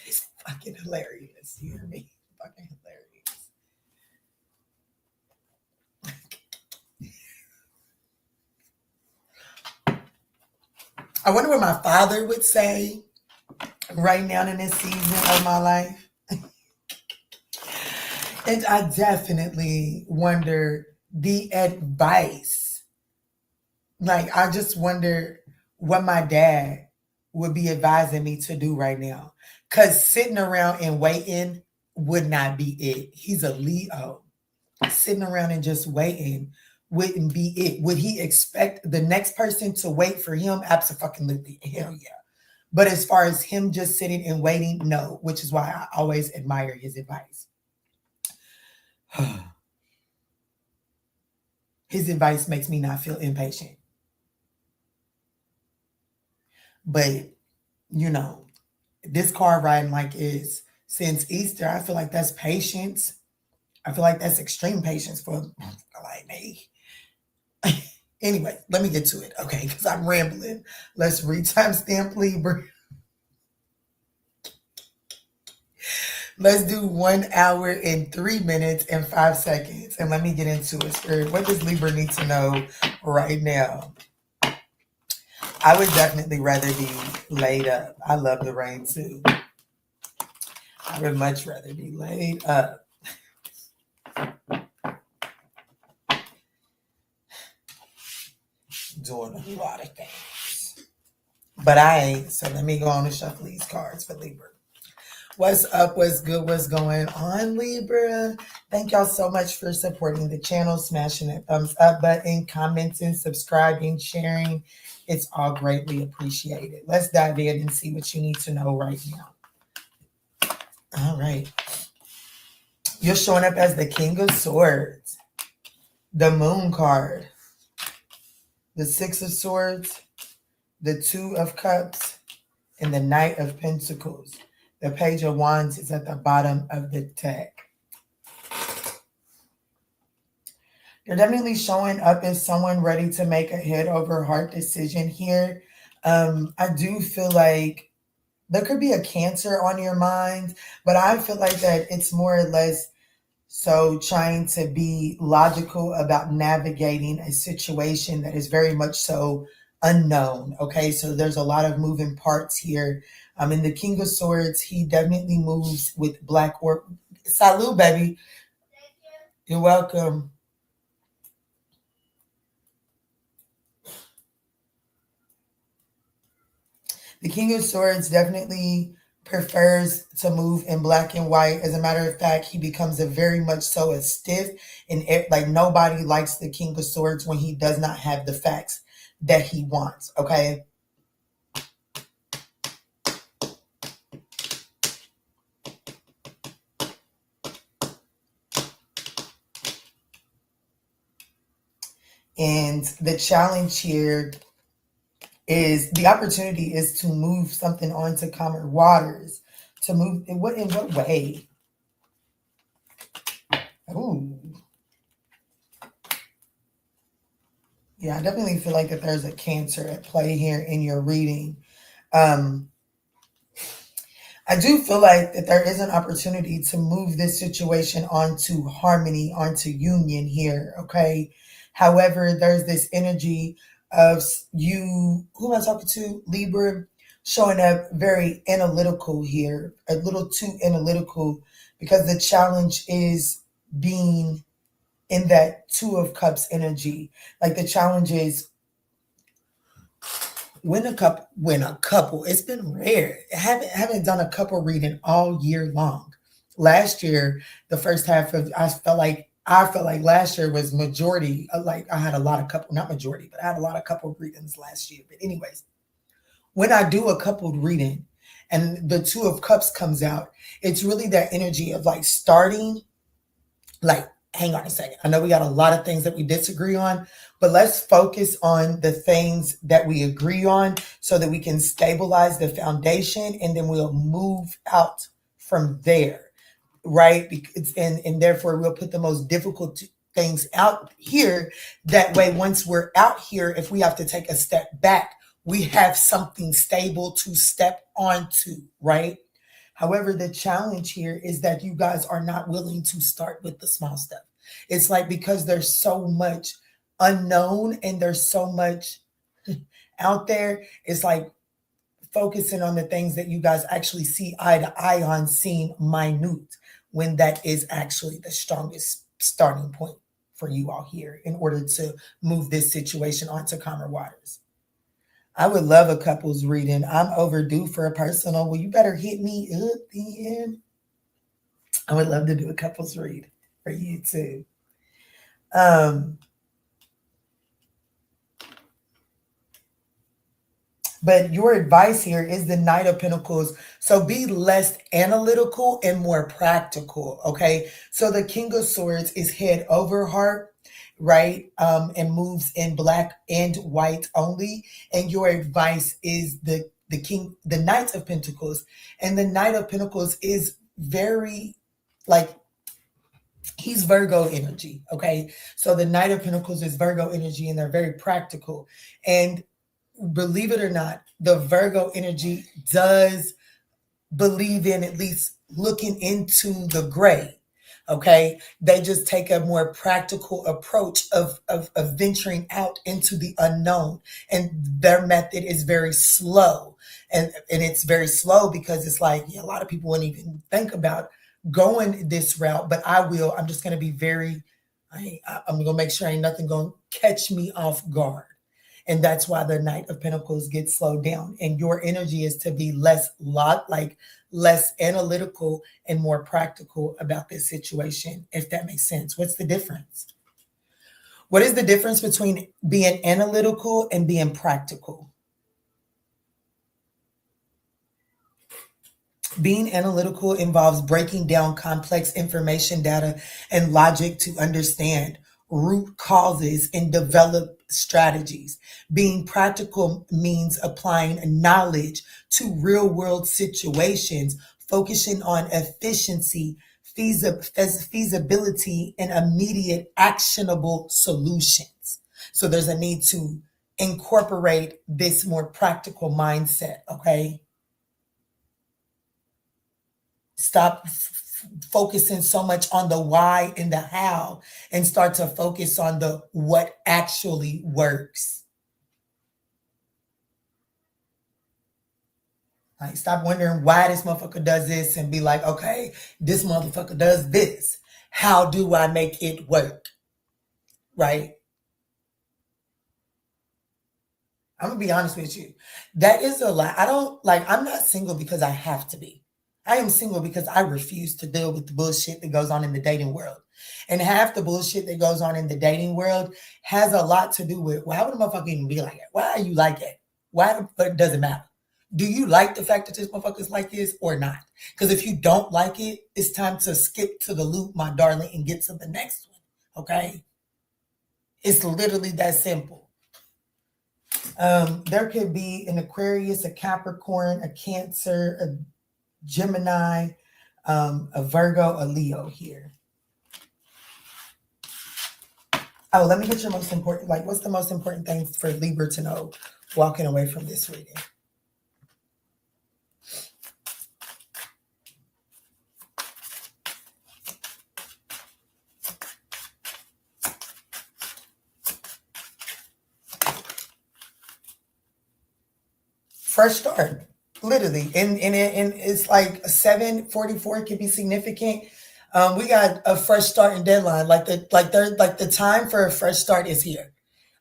is fucking hilarious. You hear me? Fucking hilarious. I wonder what my father would say right now in this season of my life. And I definitely wonder the advice. Like, I just wonder what my dad would be advising me to do right now. Because sitting around and waiting would not be it. He's a Leo. Sitting around and just waiting wouldn't be it. Would he expect the next person to wait for him? Absolutely. Hell yeah. But as far as him just sitting and waiting, no, which is why I always admire his advice. His advice makes me not feel impatient. But, you know, this car riding like is since Easter, I feel like that's patience. I feel like that's extreme patience for like me. Anyway, let me get to it, okay? Because I'm rambling. Let's read timestamp Libra. Let's do 1 hour and 3 minutes and 5 seconds. And let me get into it, Spirit. What does Libra need to know right now? I would definitely rather be laid up. I love the rain too. I would much rather be laid up. Doing a lot of things. But I ain't. So let me go on and shuffle these cards for Libra. What's up? What's good? What's going on, Libra? Thank y'all so much for supporting the channel, smashing that thumbs up button, commenting, subscribing, sharing. It's all greatly appreciated. Let's dive in and see what you need to know right now. All right. You're showing up as the King of Swords, the Moon card, the Six of Swords, the Two of Cups, and the Knight of Pentacles. The Page of Wands is at the bottom of the deck. You're definitely showing up as someone ready to make a head over heart decision here. I do feel like there could be a Cancer on your mind, but I feel like that it's more or less so trying to be logical about navigating a situation that is very much so unknown. Okay, so there's a lot of moving parts here. In the King of Swords, he definitely moves with black work. Salud, baby. You're welcome. The King of Swords definitely prefers to move in black and white. As a matter of fact, he becomes a very much so a stiff, and like nobody likes the King of Swords when he does not have the facts that he wants. Okay. And the challenge here is the opportunity is to move something onto calmer waters. To move in what way? Ooh. Yeah, I definitely feel like that there's a Cancer at play here in your reading. I do feel like that there is an opportunity to move this situation onto harmony, onto union here, okay? However, there's this energy of you, who am I talking to? Libra, showing up very analytical here, a little too analytical, because the challenge is being in that Two of Cups energy. Like the challenge is when a couple, it's been rare. I haven't done a couple reading all year long. Last year, the first half of I felt like last year was majority. Like I had a lot of couple, not majority, but I had a lot of couple readings last year. But anyways, when I do a coupled reading and the Two of Cups comes out, it's really that energy of like starting, like, hang on a second. I know we got a lot of things that we disagree on, but let's focus on the things that we agree on so that we can stabilize the foundation and then we'll move out from there, right? Because, and therefore we'll put the most difficult things out here. That way, once we're out here, if we have to take a step back, we have something stable to step onto, right? However, the challenge here is that you guys are not willing to start with the small stuff. It's like because there's so much unknown and there's so much out there, it's like focusing on the things that you guys actually see eye to eye on seem minute when that is actually the strongest starting point for you all here in order to move this situation onto calmer waters. I would love a couples reading. I'm overdue for a personal. Well, you better hit me up then. I would love to do a couples read for you too. But your advice here is the Knight of Pentacles. So be less analytical and more practical. Okay. So the King of Swords is head over heart, right? And moves in black and white only. And your advice is the Knight of Pentacles. And the Knight of Pentacles is very like, he's Virgo energy. Okay. So the Knight of Pentacles is Virgo energy and they're very practical. And believe it or not, the Virgo energy does believe in at least looking into the gray. Okay. They just take a more practical approach of venturing out into the unknown. And their method is very slow. And it's very slow because it's like, yeah, a lot of people wouldn't even think about going this route, but I will. I'm just going to be I'm going to make sure ain't nothing going to catch me off guard. And that's why the Knight of Pentacles gets slowed down. And your energy is to be less analytical and more practical about this situation, if that makes sense. What's the difference? What is the difference between being analytical and being practical? Being analytical involves breaking down complex information, data, and logic to understand root causes and develop strategies. Being practical means applying knowledge to real world situations, focusing on efficiency, feasibility, and immediate actionable solutions. So there's a need to incorporate this more practical mindset, okay? Stop focusing so much on the why and the how and start to focus on the what actually works. Like, stop wondering why this motherfucker does this and be like, okay, this motherfucker does this. How do I make it work? Right? I'm gonna be honest with you. That is a lie. I'm not single because I have to be. I am single because I refuse to deal with the bullshit that goes on in the dating world. And half the bullshit that goes on in the dating world has a lot to do with, why would a motherfucker even be like that? Why are you like that? Why the fuck does it matter? Do you like the fact that this motherfucker is like this or not? Because if you don't like it, it's time to skip to the loop, my darling, and get to the next one. Okay? It's literally that simple. There could be an Aquarius, a Capricorn, a Cancer, a Gemini, a Virgo, a Leo here. Oh, let me get your most important, like, what's the most important thing for Libra to know walking away from this reading? fresh start, literally. And it's like 7:44 can be significant. We got a fresh start and deadline. The time for a fresh start is here.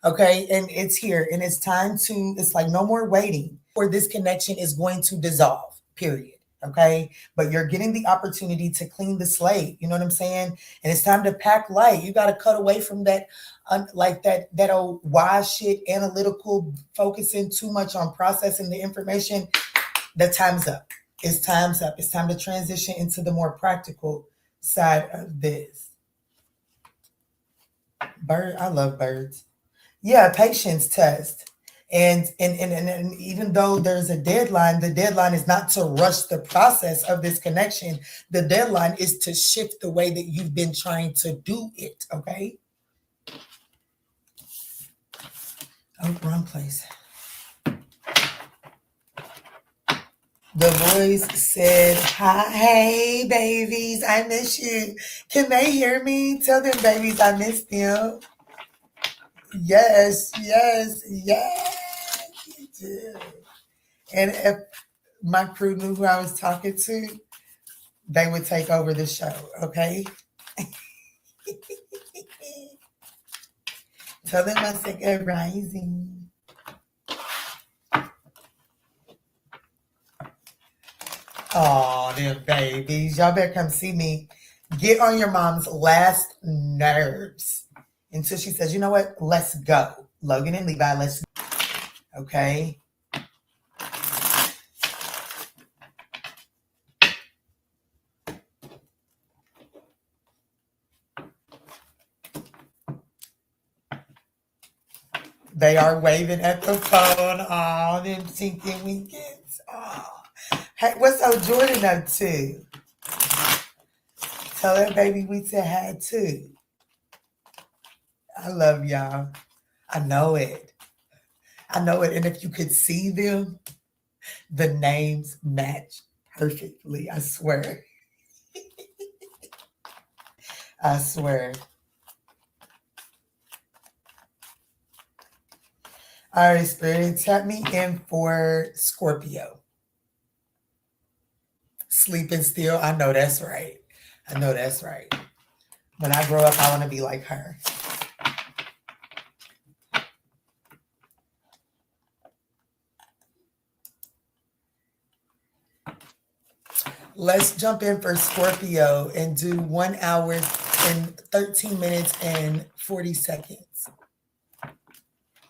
Okay, and it's here, and it's time to. It's like no more waiting, or this connection is going to dissolve. Period. Okay, but you're getting the opportunity to clean the slate. You know what I'm saying? And it's time to pack light. You got to cut away from that, that old wise shit, analytical, focusing too much on processing the information. The time's up. It's time's up. It's time to transition into the more practical side of this. Bird, I love birds. Yeah, patience test. And even though there's a deadline, the deadline is not to rush the process of this connection. The deadline is to shift the way that you've been trying to do it. Okay. Oh, wrong place. The voice said, hi, hey, babies, I miss you. Can they hear me? Tell them, babies, I miss them. Yes, yes, yes, you do. And if my crew knew who I was talking to, they would take over the show, okay? Tell them I said good rising. Oh, them babies. Y'all better come see me. Get on your mom's last nerves until she says, you know what? Let's go. Logan and Levi, let's go. Okay? They are waving at the phone. Oh, them thinking weekends. Oh. Hey, what's old Jordan up to? Tell that baby we said hi too. I love y'all. I know it. I know it. And if you could see them, the names match perfectly. I swear. I swear. All right, Spirit, tap me in for Scorpio. Sleeping still. I know that's right. I know that's right. When I grow up, I want to be like her. Let's jump in for Scorpio and do 1 hour and 13 minutes and 40 seconds.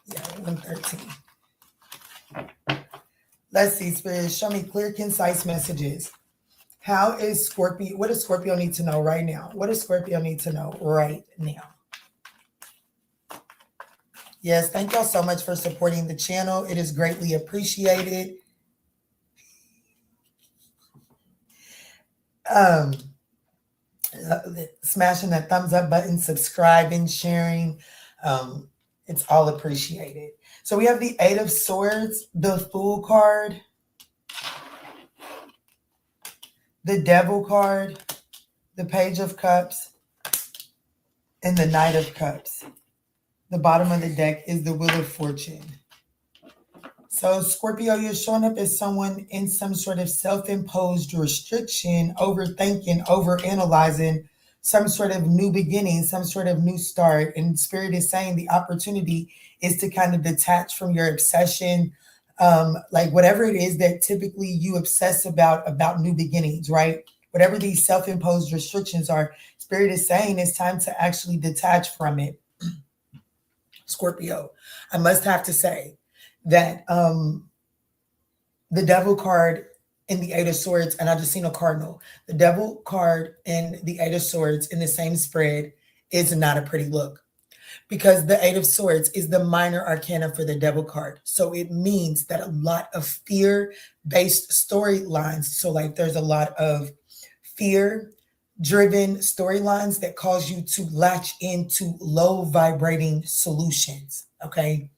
Yeah, 113. Let's see, Spirit. Show me clear, concise messages. How is Scorpio? What does Scorpio need to know right now? What does Scorpio need to know right now? Yes, thank y'all so much for supporting the channel. It is greatly appreciated. Smashing that thumbs up button, subscribing, sharing. It's all appreciated. So we have the 8 of Swords, the Fool card, the Devil card, the Page of Cups, and the Knight of Cups. The bottom of the deck is the Wheel of Fortune. So Scorpio, you're showing up as someone in some sort of self-imposed restriction, overthinking, overanalyzing, some sort of new beginning, some sort of new start. And Spirit is saying the opportunity is to kind of detach from your obsession, like whatever it is that typically you obsess about new beginnings, right? Whatever these self-imposed restrictions are, Spirit is saying it's time to actually detach from it. Scorpio, I must have to say that the Devil card and the 8 of Swords, and I just seen a cardinal. The Devil card and the 8 of Swords in the same spread is not a pretty look, because the 8 of Swords is the minor arcana for the Devil card. So it means that a lot of fear-based storylines, so like there's a lot of fear-driven storylines that cause you to latch into low-vibrating solutions, okay?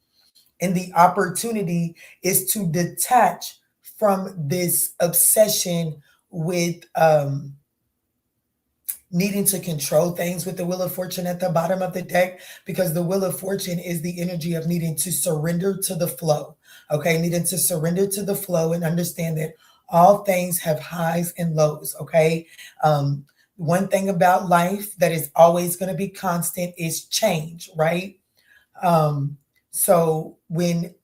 And the opportunity is to detach from this obsession with needing to control things with the Wheel of Fortune at the bottom of the deck, because the Wheel of Fortune is the energy of needing to surrender to the flow. Okay, needing to surrender to the flow and understand that all things have highs and lows. Okay. One thing about life that is always going to be constant is change, right? Um, so when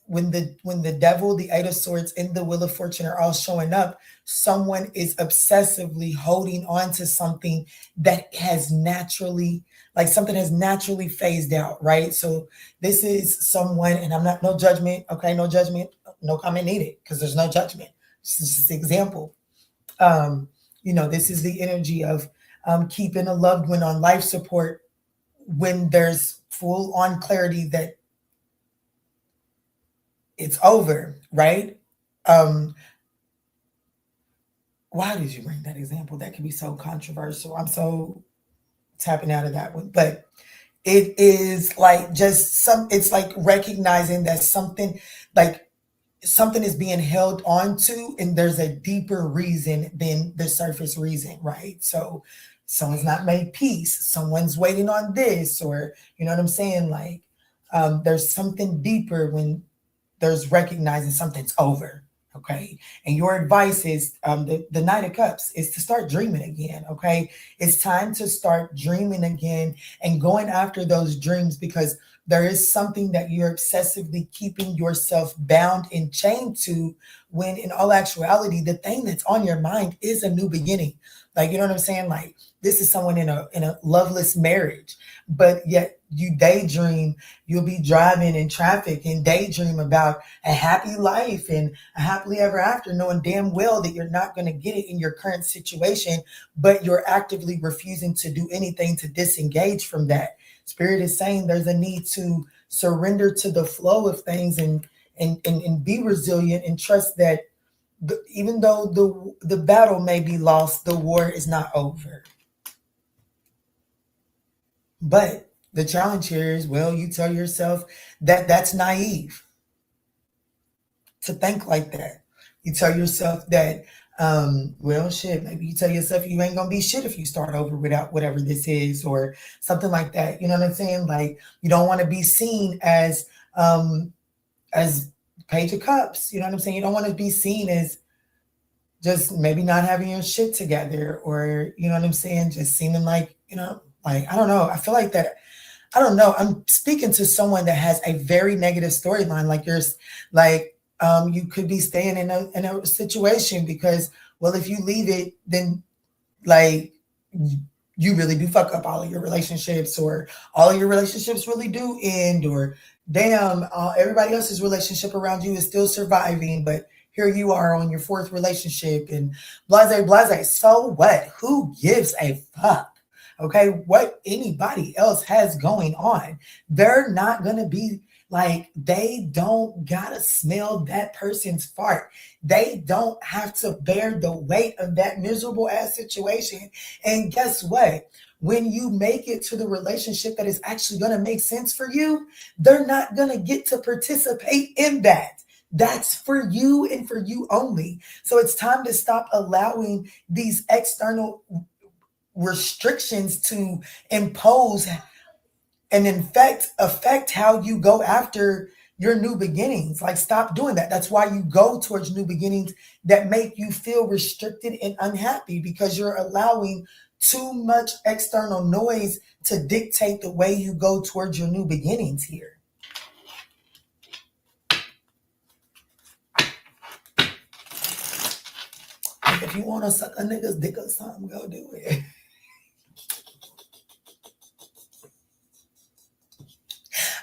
the devil, the eight of swords, and the wheel of fortune are all showing up, someone is obsessively holding on to something that has naturally, like something has naturally phased out, right? So this is someone, and I'm not, no judgment, okay, no judgment, no comment needed, because there's no judgment. This is just an example. This is the energy of keeping a loved one on life support when there's full on clarity that it's over, right? Um, why did you bring that example? That can be so controversial. I'm so tapping out of that one. But it is like it's like recognizing that something is being held on to, and there's a deeper reason than the surface reason, right? So someone's not made peace, someone's waiting on this, or you know what I'm saying? Like there's something deeper when there's recognizing something's over. Okay. And your advice is the Knight of Cups is to start dreaming again. Okay. It's time to start dreaming again and going after those dreams, because there is something that you're obsessively keeping yourself bound and chained to, when in all actuality, the thing that's on your mind is a new beginning. Like, you know what I'm saying? Like, this is someone in a loveless marriage, but yet you daydream, you'll be driving in traffic and daydream about a happy life and a happily ever after, knowing damn well that you're not going to get it in your current situation, but you're actively refusing to do anything to disengage from that. Spirit is saying there's a need to surrender to the flow of things and be resilient and trust that even though the battle may be lost, the war is not over. But the challenge here is, well, you tell yourself that that's naive to think like that. You tell yourself that, well, shit, maybe you tell yourself you ain't gonna be shit if you start over without whatever this is, or something like that. You know what I'm saying? Like, you don't want to be seen as Page of Cups. You know what I'm saying? You don't want to be seen as just maybe not having your shit together, or you know what I'm saying, just seeming like, like, I don't know. I feel like that. I don't know. I'm speaking to someone that has a very negative storyline, like yours. Like, you could be staying in a situation because, well, if you leave it, then like you really do fuck up all of your relationships, or all of your relationships really do end, or damn, everybody else's relationship around you is still surviving, but here you are on your fourth relationship, and blase, blase. So what? Who gives a fuck? Okay, what anybody else has going on? They're not going to be like, they don't gotta smell that person's fart. They don't have to bear the weight of that miserable ass situation. And guess what? When you make it to the relationship that is actually going to make sense for you, they're not going to get to participate in that. That's for you and for you only. So it's time to stop allowing these external restrictions to impose and in fact affect how you go after your new beginnings. Like, stop doing that. That's why you go towards new beginnings that make you feel restricted and unhappy, because you're allowing too much external noise to dictate the way you go towards your new beginnings here. Like, if you want to suck a nigga's dick or something, go do it.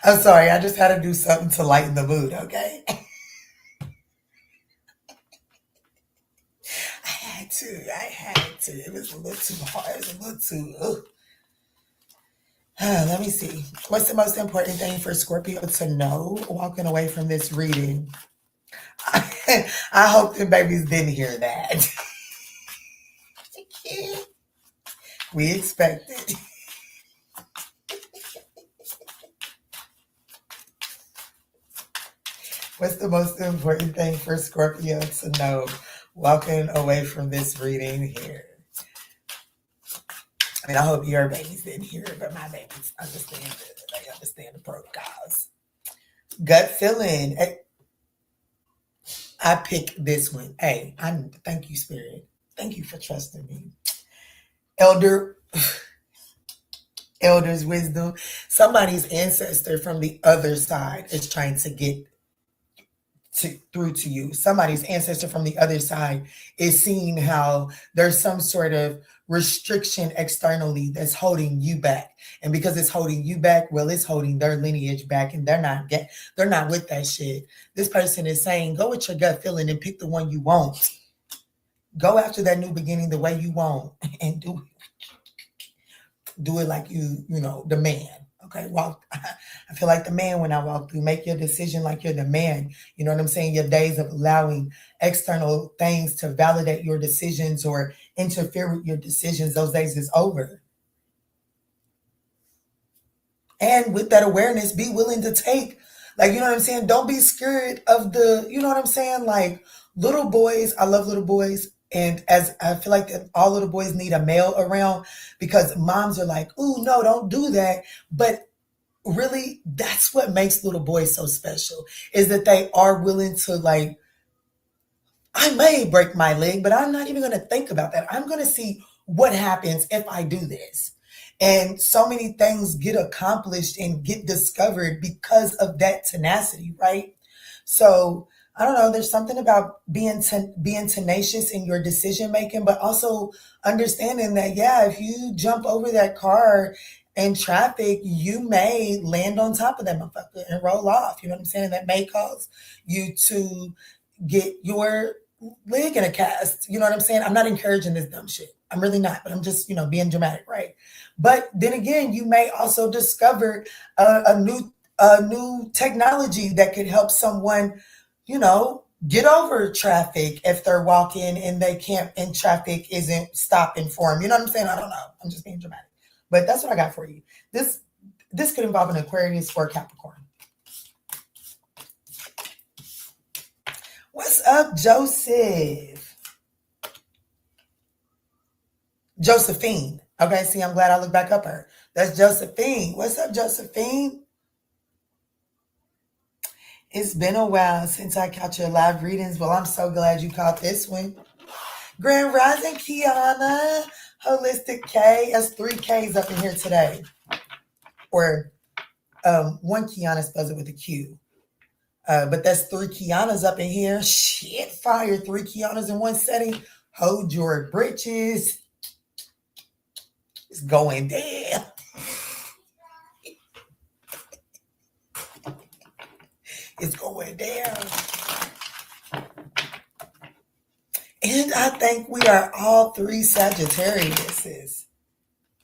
I'm sorry, I just had to do something to lighten the mood, okay? I had to. It was a little too hard. It was a little too, let me see. What's the most important thing for Scorpio to know walking away from this reading? I hope the babies didn't hear that. We expect it. What's the most important thing for Scorpio to know walking away from this reading here? I mean, I hope your babies didn't hear it, but my babies understand it. They understand the protocols. Gut feeling. I picked this one. Hey, I thank you, Spirit. Thank you for trusting me. Elder, Elder's wisdom. Somebody's ancestor from the other side is trying to get through to you. Somebody's ancestor from the other side is seeing how there's some sort of restriction externally that's holding you back. And because it's holding you back, well, it's holding their lineage back, and they're not with that shit. This person is saying, go with your gut feeling and pick the one you want. Go after that new beginning the way you want, and do it like you know, the man. Okay, walk. I feel like the man when I walk through. Make your decision like you're the man. You know what I'm saying? Your days of allowing external things to validate your decisions or interfere with your decisions, those days is over. And with that awareness, be willing to take, like, you know what I'm saying? Don't be scared of the, you know what I'm saying? Like, little boys, I love little boys. And as I feel like that all little boys need a male around, because moms are like, ooh, no, don't do that. But really, that's what makes little boys so special, is that they are willing to, like, I may break my leg, but I'm not even going to think about that. I'm going to see what happens if I do this. And so many things get accomplished and get discovered because of that tenacity, right? So I don't know. There's something about being tenacious in your decision making, but also understanding that, yeah, if you jump over that car in traffic, you may land on top of that motherfucker and roll off. You know what I'm saying? That may cause you to get your leg in a cast. You know what I'm saying? I'm not encouraging this dumb shit. I'm really not, but I'm just, you know, being dramatic, right? But then again, you may also discover a new technology that could help someone, you know, get over traffic if they're walking and they can't, and traffic isn't stopping for them. You know what I'm saying? I don't know. I'm just being dramatic. But that's what I got for you. This could involve an Aquarius or Capricorn. What's up, Joseph? Josephine. Okay, see, I'm glad I looked back up her. That's Josephine. What's up, Josephine? It's been a while since I caught your live readings. Well, I'm so glad you caught this one. Grand Rising, Kiana. Holistic K. That's 3 Ks up in here today. Or one Kiana spells it with a Q. But that's 3 Kianas up in here. Shit, fire. 3 Kianas in one setting. Hold your britches. It's going down. It's going down. And I think we are all 3 Sagittariuses.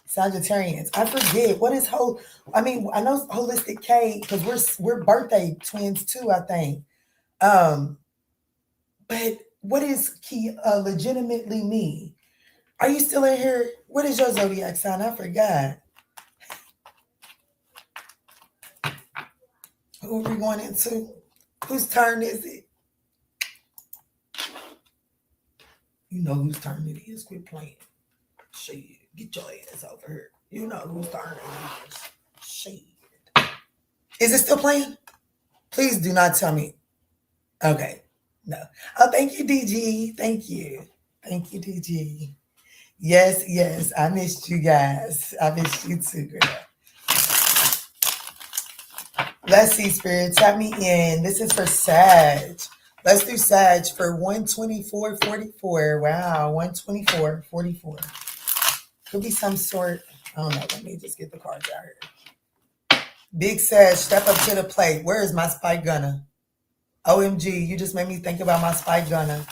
Sagittarians. I forget what is I know holistic K because we're birthday twins too, I think. But what is legitimately me? Are you still in here? What is your zodiac sign? I forgot. Who are we going into? Whose turn is it? You know whose turn it is. Quit playing. Shit. Get your ass over here. You know whose turn it is. Shit. Is it still playing? Please do not tell me. Okay. No. Oh, thank you, DG. Thank you. Thank you, DG. Yes. I missed you guys. I missed you too, girl. Let's see, Spirit. Tap me in. This is for Sag. Let's do Sag for 124.44. Wow, 124.44. Could be some sort. I don't know. Let me just get the cards out here. Big Sag, step up to the plate. Where is my spike gunner? OMG, you just made me think about my spike gunner.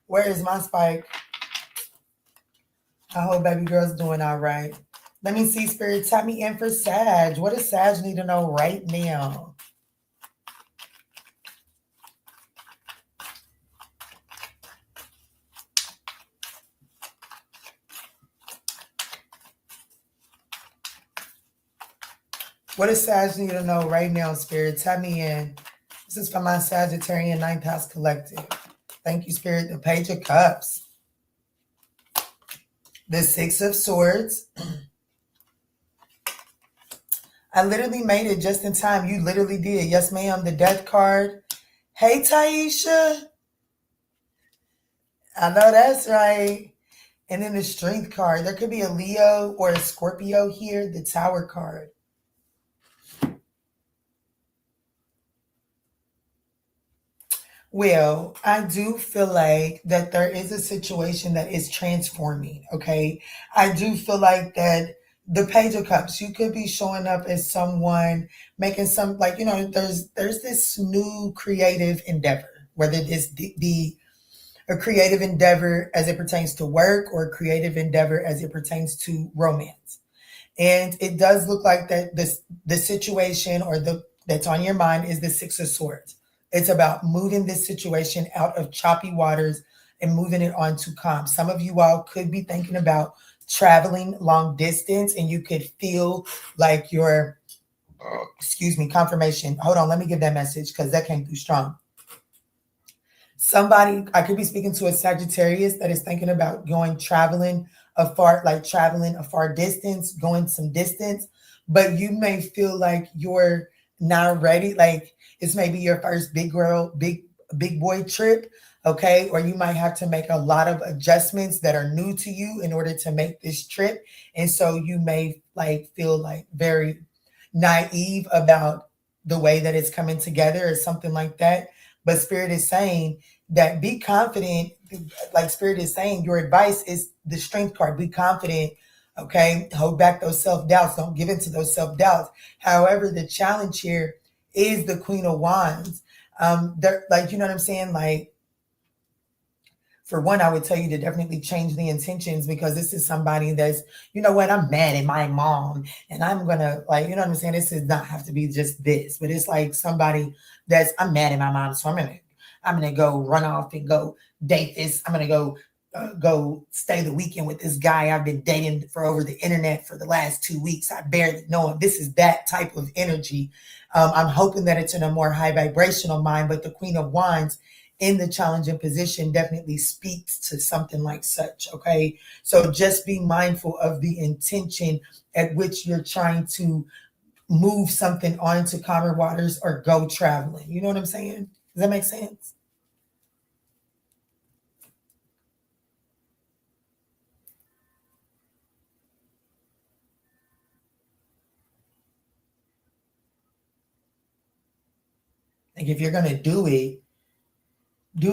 Where is my spike? I hope baby girl's doing all right. Let me see, Spirit. Tap me in for Sag. What does Sag need to know right now? What does Sag need to know right now, Spirit? Tap me in. This is from my Sagittarian 9th House Collective. Thank you, Spirit. The Page of Cups. The 6 of Swords. I literally made it just in time. You literally did. Yes, ma'am. The Death card. Hey, Taisha. I know that's right. And then the Strength card. There could be a Leo or a Scorpio here. The Tower card. Well, I do feel like that there is a situation that is transforming, okay? I do feel like that the Page of Cups, you could be showing up as someone making some, like, there's this new creative endeavor, whether this be a creative endeavor as it pertains to work or a creative endeavor as it pertains to romance. And it does look like that the situation or the that's on your mind is the Six of Swords. It's about moving this situation out of choppy waters and moving it on to calm. Some of you all could be thinking about traveling long distance, and you could feel like your excuse me, confirmation. Hold on, let me give that message because that came through strong. Somebody, I could be speaking to a Sagittarius that is thinking about going traveling traveling a far distance, going some distance, but you may feel like you're not ready. Like it's maybe your first big boy trip. Okay. Or you might have to make a lot of adjustments that are new to you in order to make this trip. And so you may like feel like very naive about the way that it's coming together or something like that. But Spirit is saying that be confident. Like Spirit is saying, your advice is the Strength card. Be confident. Okay. Hold back those self-doubts. Don't give in to those self-doubts. However, the challenge here is the Queen of Wands. Like, you know what I'm saying? Like, for one, I would tell you to definitely change the intentions because this is somebody that's, you know what, I'm mad at my mom and I'm going to like, you know what I'm saying? This does not have to be just this, but it's like somebody that's, I'm mad at my mom. So I'm going to go run off and go date this. I'm going to go stay the weekend with this guy I've been dating for over the internet for the last 2 weeks. I barely know him. This is that type of energy. I'm hoping that it's in a more high vibrational mind, but the Queen of Wands in the challenging position definitely speaks to something like such. Okay. So just be mindful of the intention at which you're trying to move something onto calmer waters or go traveling. You know what I'm saying? Does that make sense? Like if you're going to do it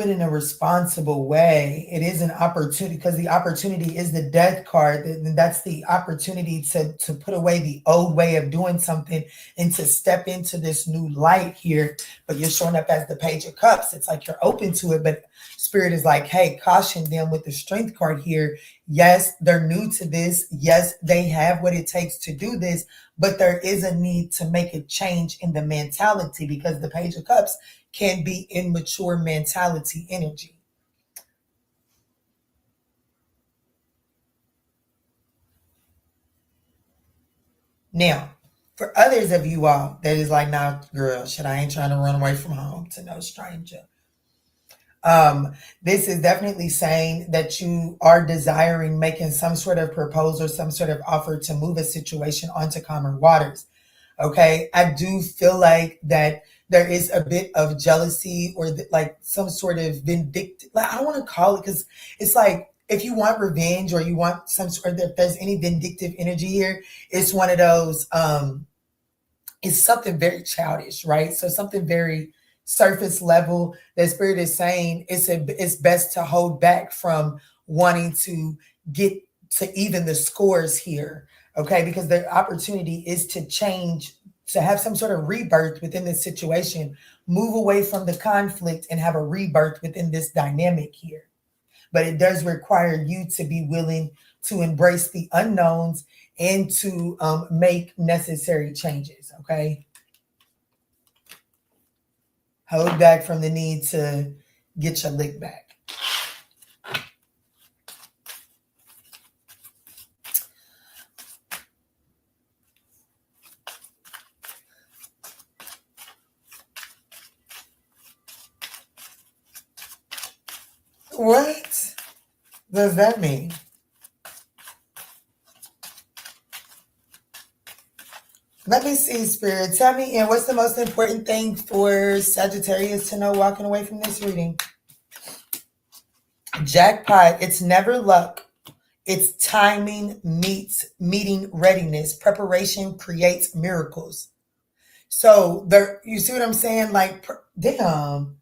in a responsible way. It is an opportunity because the opportunity is the Death card. And that's the opportunity to put away the old way of doing something and to step into this new light here. But you're showing up as the Page of Cups. It's like you're open to it, but Spirit is like, hey, caution them with the Strength card here. Yes, they're new to this. Yes, they have what it takes to do this, but there is a need to make a change in the mentality because the Page of Cups can be immature mentality energy. Now, for others of you all, that is like, nah, girl, shit, I ain't trying to run away from home to no stranger. This is definitely saying that you are desiring making some sort of proposal, some sort of offer to move a situation onto calmer waters. Okay. I do feel like that there is a bit of jealousy or like some sort of vindictive, like, I don't want to call it because it's like if you want revenge or you want some sort of, if there's any vindictive energy here, it's one of those, it's something very childish, right? So something very surface level that Spirit is saying it's best to hold back from wanting to get to even the scores here, okay? Because the opportunity is to change, to have some sort of rebirth within this situation, move away from the conflict and have a rebirth within this dynamic here. But it does require you to be willing to embrace the unknowns and to make necessary changes, okay? Hold back from the need to get your lick back. What does that mean? Let me see, Spirit. Tell me, and what's the most important thing for Sagittarius to know walking away from this reading? Jackpot, it's never luck. It's timing meets meeting readiness. Preparation creates miracles. So there, you see what I'm saying? Like, damn.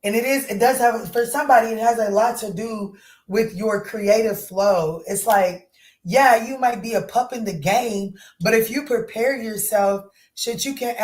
And it does have, for somebody, it has a lot to do with your creative flow. It's like, yeah, you might be a pup in the game, but if you prepare yourself, shit, you can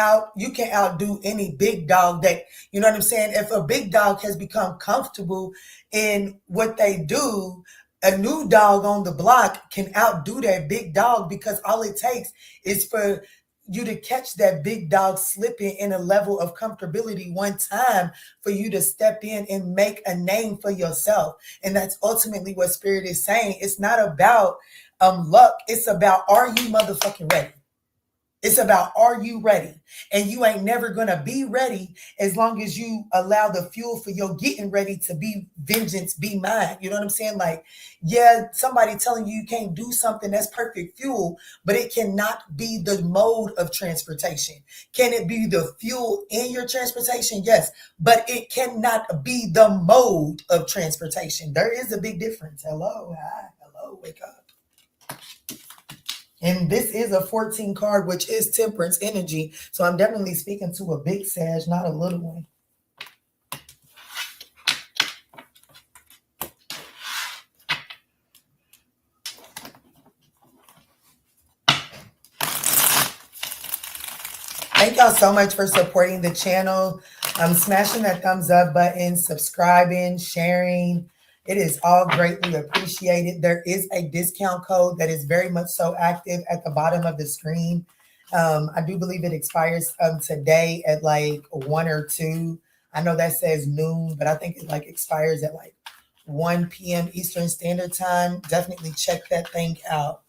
outdo any big dog that, you know what I'm saying? If a big dog has become comfortable in what they do, a new dog on the block can outdo that big dog, because all it takes is for you to catch that big dog slipping in a level of comfortability one time for you to step in and make a name for yourself. And that's ultimately what Spirit is saying. It's not about luck. It's about, are you motherfucking ready? It's about, are you ready? And you ain't never going to be ready as long as you allow the fuel for your getting ready to be vengeance, be mine. You know what I'm saying? Like, yeah, somebody telling you can't do something, that's perfect fuel, but it cannot be the mode of transportation. Can it be the fuel in your transportation? Yes, but it cannot be the mode of transportation. There is a big difference. Hello, hi, hello, wake up. And this is a 14 card, which is temperance energy. So I'm definitely speaking to a big Sag, not a little one. Thank y'all so much for supporting the channel. Smashing that thumbs up button, subscribing, sharing. It is all greatly appreciated. There is a discount code that is very much so active at the bottom of the screen. I do believe it expires today at like 1 or 2. I know that says noon, but I think it like expires at like 1 p.m. Eastern Standard Time. Definitely check that thing out.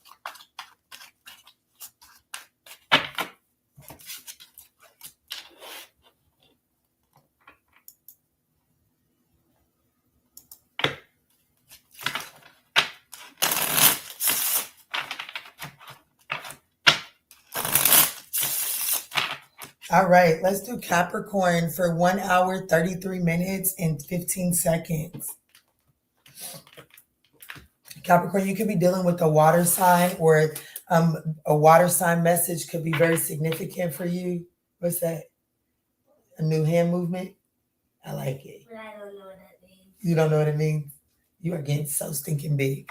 All right, let's do Capricorn for 1 hour, 33 minutes, and 15 seconds. Capricorn, you could be dealing with a water sign, or a water sign message could be very significant for you. What's that? A new hand movement? I like it. But I don't know what that means. You don't know what it means? You are getting so stinking big.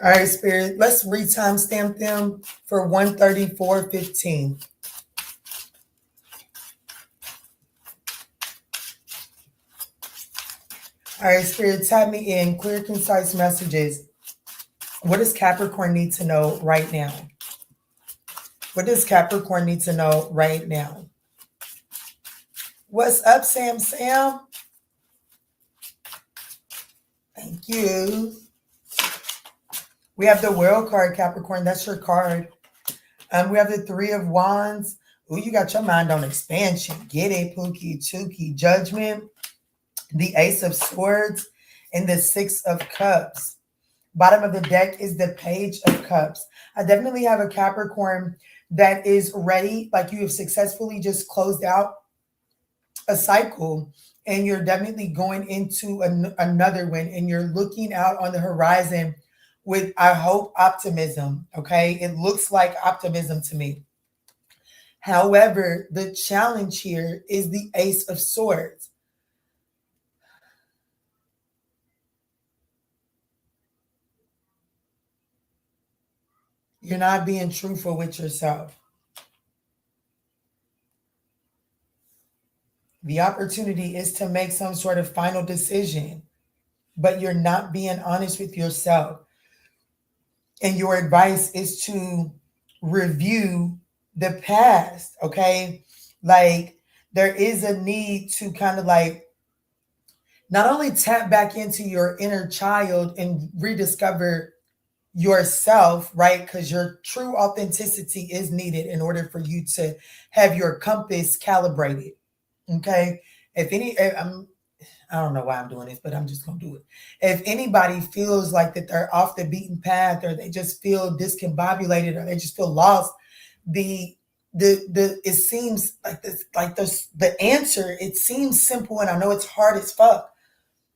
All right, Spirit, let's re-timestamp them for 134:15. All right, Spirit, tap me in. Clear, concise messages. What does Capricorn need to know right now? What does Capricorn need to know right now? What's up, Sam? Thank you. We have the World card, Capricorn. That's your card. We have the 3 of Wands. Ooh, you got your mind on expansion. Get it, Pookie, Chookie. Judgment. The Ace of Swords. And the 6 of Cups. Bottom of the deck is the Page of Cups. I definitely have a Capricorn that is ready. Like, you have successfully just closed out a cycle, and you're definitely going into another one, and you're looking out on the horizon with, I hope, optimism. Okay, it looks like optimism to me. However, the challenge here is the Ace of Swords. You're not being truthful with yourself. The opportunity is to make some sort of final decision, but you're not being honest with yourself. And your advice is to review the past, okay? Like, there is a need to kind of like not only tap back into your inner child and rediscover yourself, right? Because your true authenticity is needed in order for you to have your compass calibrated. Okay. If any, I don't know why I'm doing this, but I'm just gonna do it. If anybody feels like that they're off the beaten path, or they just feel discombobulated, or they just feel lost, the it seems like the answer, it seems simple, and I know it's hard as fuck,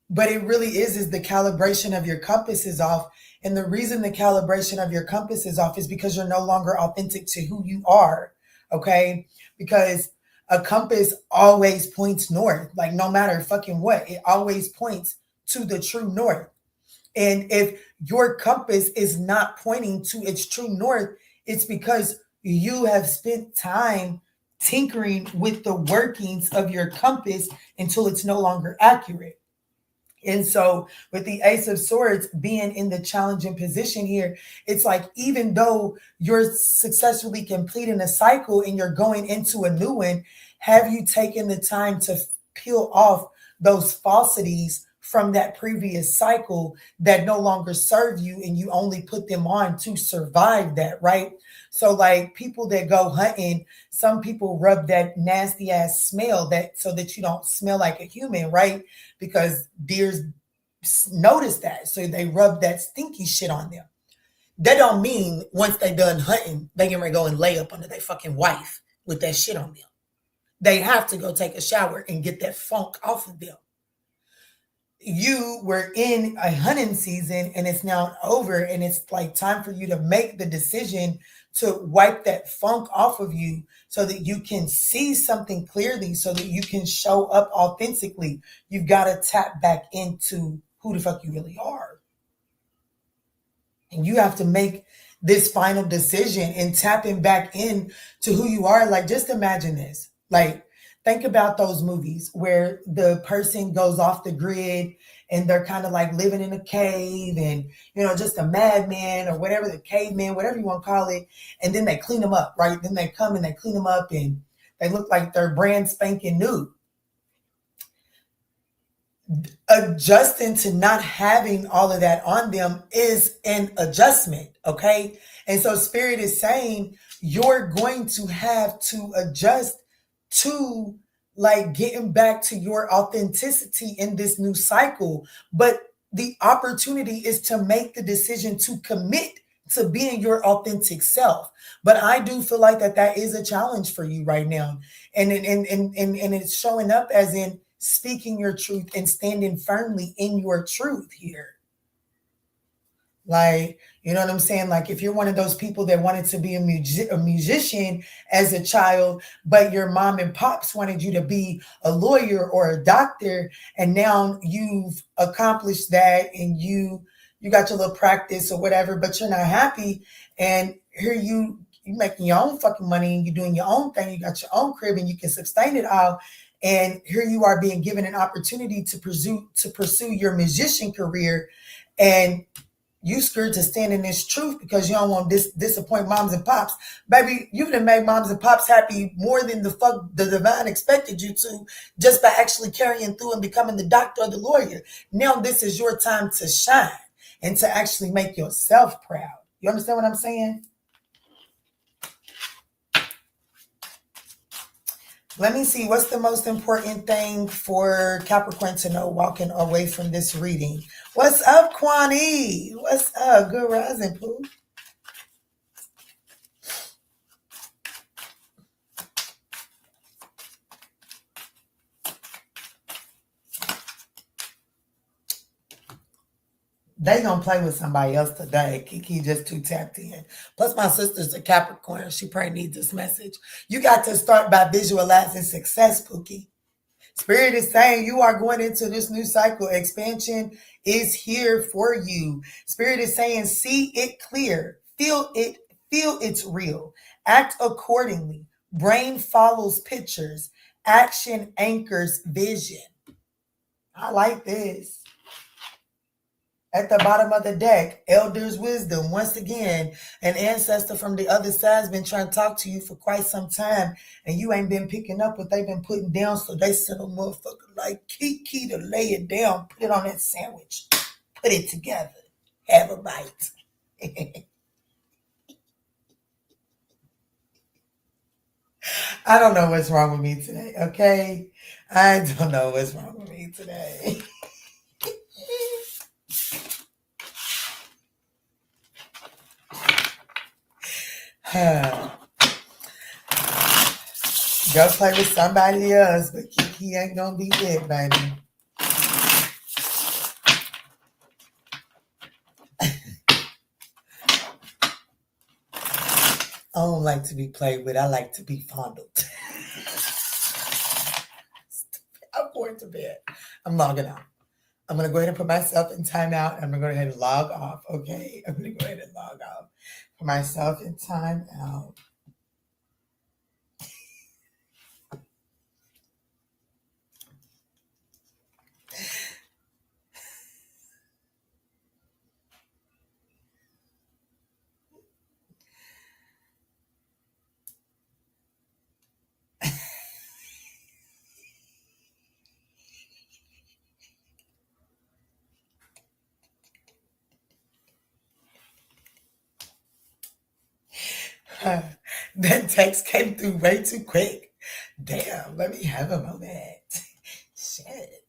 but it really is the calibration of your compass is off. And the reason the calibration of your compass is off is because you're no longer authentic to who you are. Okay. Because a compass always points north, like no matter fucking what, it always points to the true north. And if your compass is not pointing to its true north, it's because you have spent time tinkering with the workings of your compass until it's no longer accurate. And so, with the Ace of Swords being in the challenging position here, it's like even though you're successfully completing a cycle and you're going into a new one, have you taken the time to peel off those falsities from that previous cycle that no longer serve you, and you only put them on to survive that, right? So, like people that go hunting, some people rub that nasty ass smell that so that you don't smell like a human, right? Because deers notice that, so they rub that stinky shit on them. That don't mean once they done hunting, they can go and lay up under their fucking wife with that shit on them. They have to go take a shower and get that funk off of them. You were in a hunting season and it's now over, and it's like time for you to make the decision to wipe that funk off of you so that you can see something clearly, so that you can show up authentically. You've got to tap back into who the fuck you really are. And you have to make this final decision and tapping back in to who you are. Like, just imagine this. Like, think about those movies where the person goes off the grid and they're kind of like living in a cave and, you know, just a madman or whatever, the caveman, whatever you want to call it. And then they clean them up, right? Then they come and they clean them up and they look like they're brand spanking new. Adjusting to not having all of that on them is an adjustment, okay? And so Spirit is saying you're going to have to adjust to like getting back to your authenticity in this new cycle. But the opportunity is to make the decision to commit to being your authentic self. But I do feel like that is a challenge for you right now. And it's showing up as in speaking your truth and standing firmly in your truth here. Like, you know what I'm saying? Like, if you're one of those people that wanted to be a musician as a child, but your mom and pops wanted you to be a lawyer or a doctor, and now you've accomplished that and you got your little practice or whatever, but you're not happy. And here you making your own fucking money and you're doing your own thing. You got your own crib and you can sustain it all. And here you are being given an opportunity to pursue your musician career, and you scared to stand in this truth because you don't want to disappoint moms and pops. Baby, you done made moms and pops happy more than the fuck the divine expected you to, just by actually carrying through and becoming the doctor or the lawyer. Now this is your time to shine and to actually make yourself proud. You understand what I'm saying? Let me see. What's the most important thing for Capricorn to know walking away from this reading? What's up, Kwani? What's up? Good rising, Pooh. They gonna play with somebody else today. Kiki just too tapped in. Plus, my sister's a Capricorn. She probably needs this message. You got to start by visualizing success, Pookie. Spirit is saying you are going into this new cycle. Expansion is here for you. Spirit is saying see it clear. Feel it. Feel it's real. Act accordingly. Brain follows pictures. Action anchors vision. I like this. At the bottom of the deck, Elder's Wisdom. Once again, an ancestor from the other side has been trying to talk to you for quite some time, and you ain't been picking up what they've been putting down, so they sent a motherfucker like Kiki to lay it down, put it on that sandwich, put it together, have a bite. I don't know what's wrong with me today, okay? I don't know what's wrong with me today. Go play with somebody else, but Kiki ain't gonna be it, baby. I don't like to be played with. I like to be fondled. I'm going to bed. I'm logging out. I'm going to go ahead and put myself in timeout. I'm going to go ahead and log off, okay? I'm going to go ahead and log off. Put myself in timeout. That text came through way too quick. Damn, let me have a moment. Shit.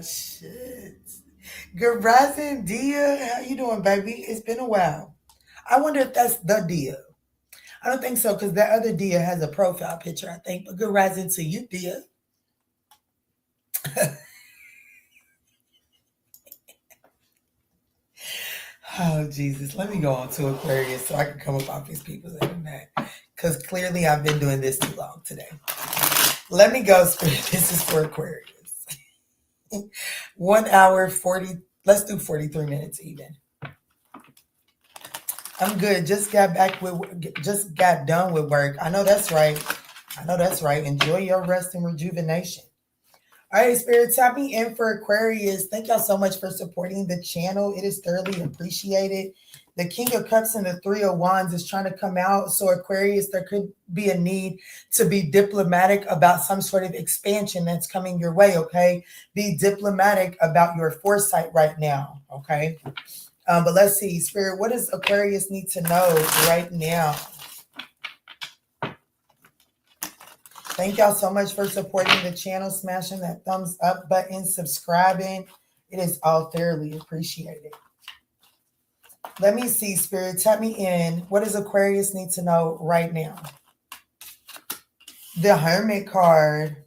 Shit. Good rising, Dia. How you doing, baby? It's been a while. I wonder if that's the Dia. I don't think so, because that other Dia has a profile picture, I think. But good rising to you, Dia. Oh, Jesus. Let me go on to Aquarius so I can come up off these people's internet. Because clearly I've been doing this too long today. Let me go, Spirit. This is for Aquarius. 1 hour, 40. Let's do 43 minutes even. I'm good. Just got done with work. I know that's right. Enjoy your rest and rejuvenation. All right, Spirit, tap me in for Aquarius. Thank y'all so much for supporting the channel. It is thoroughly appreciated. The King of Cups and the Three of Wands is trying to come out. So Aquarius, there could be a need to be diplomatic about some sort of expansion that's coming your way, okay? Be diplomatic about your foresight right now, okay? But let's see, Spirit, what does Aquarius need to know right now? Thank y'all so much for supporting the channel, smashing that thumbs up button, subscribing. It is all thoroughly appreciated. Let me see, Spirit. Tap me in. What does Aquarius need to know right now? The Hermit card,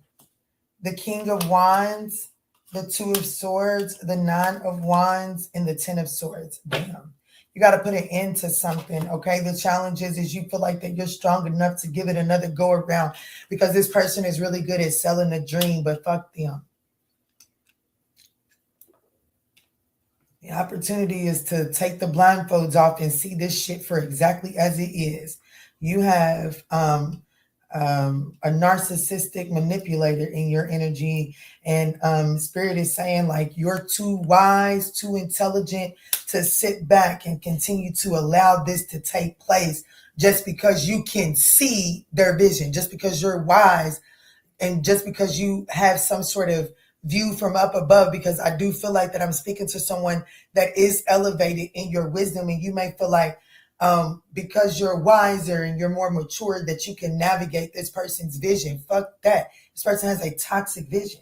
the King of Wands, the Two of Swords, the Nine of Wands, and the Ten of Swords. Damn. You got to put an end to something, okay? The challenge is you feel like that you're strong enough to give it another go around because this person is really good at selling a dream, but fuck them. The opportunity is to take the blindfolds off and see this shit for exactly as it is. You have a narcissistic manipulator in your energy, and Spirit is saying like you're too wise, too intelligent to sit back and continue to allow this to take place just because you can see their vision, just because you're wise, and just because you have some sort of view from up above, because I do feel like that I'm speaking to someone that is elevated in your wisdom, and you may feel like because you're wiser and you're more mature that you can navigate this person's vision. Fuck that. This person has a toxic vision.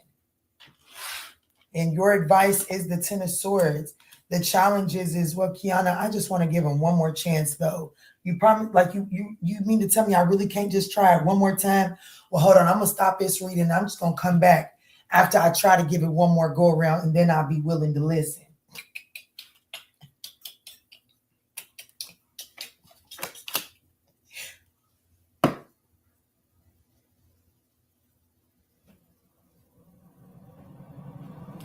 And your advice is the Ten of Swords. The challenge is what, Kiana, I just want to give him one more chance though. You promise, like you mean to tell me I really can't just try it one more time? Well, hold on, I'm gonna stop this reading. I'm just gonna come back after I try to give it one more go around, and then I'll be willing to listen.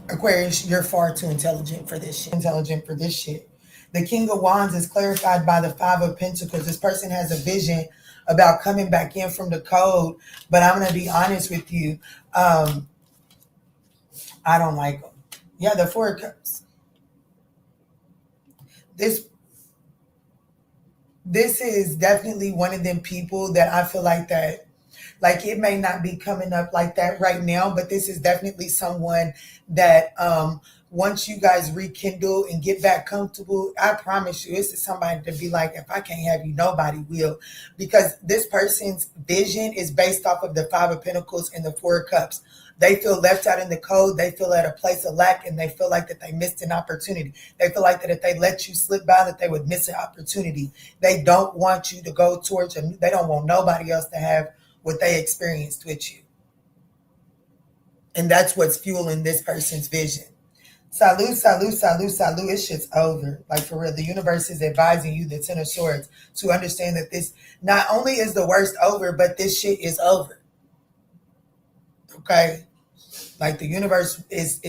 Aquarius, you're far too intelligent for this shit. The King of Wands is clarified by the Five of Pentacles. This person has a vision about coming back in from the cold. But I'm gonna be honest with you. I don't like them. Yeah, the Four of Cups. This this is definitely one of them people that I feel like it may not be coming up like that right now, but this is definitely someone that once you guys rekindle and get back comfortable, I promise you, this is somebody to be like, if I can't have you, nobody will. Because this person's vision is based off of the Five of Pentacles and the Four of Cups. They feel left out in the cold. They feel at a place of lack, and they feel like that they missed an opportunity. They feel like that if they let you slip by, that they would miss an opportunity. They don't want you to go towards them. They don't want nobody else to have what they experienced with you. And that's what's fueling this person's vision. Salute, salute, salute, salute. This shit's over. Like, for real, the universe is advising you, the Ten of Swords, to understand that this not only is the worst over, but this shit is over. Okay? Like, the universe is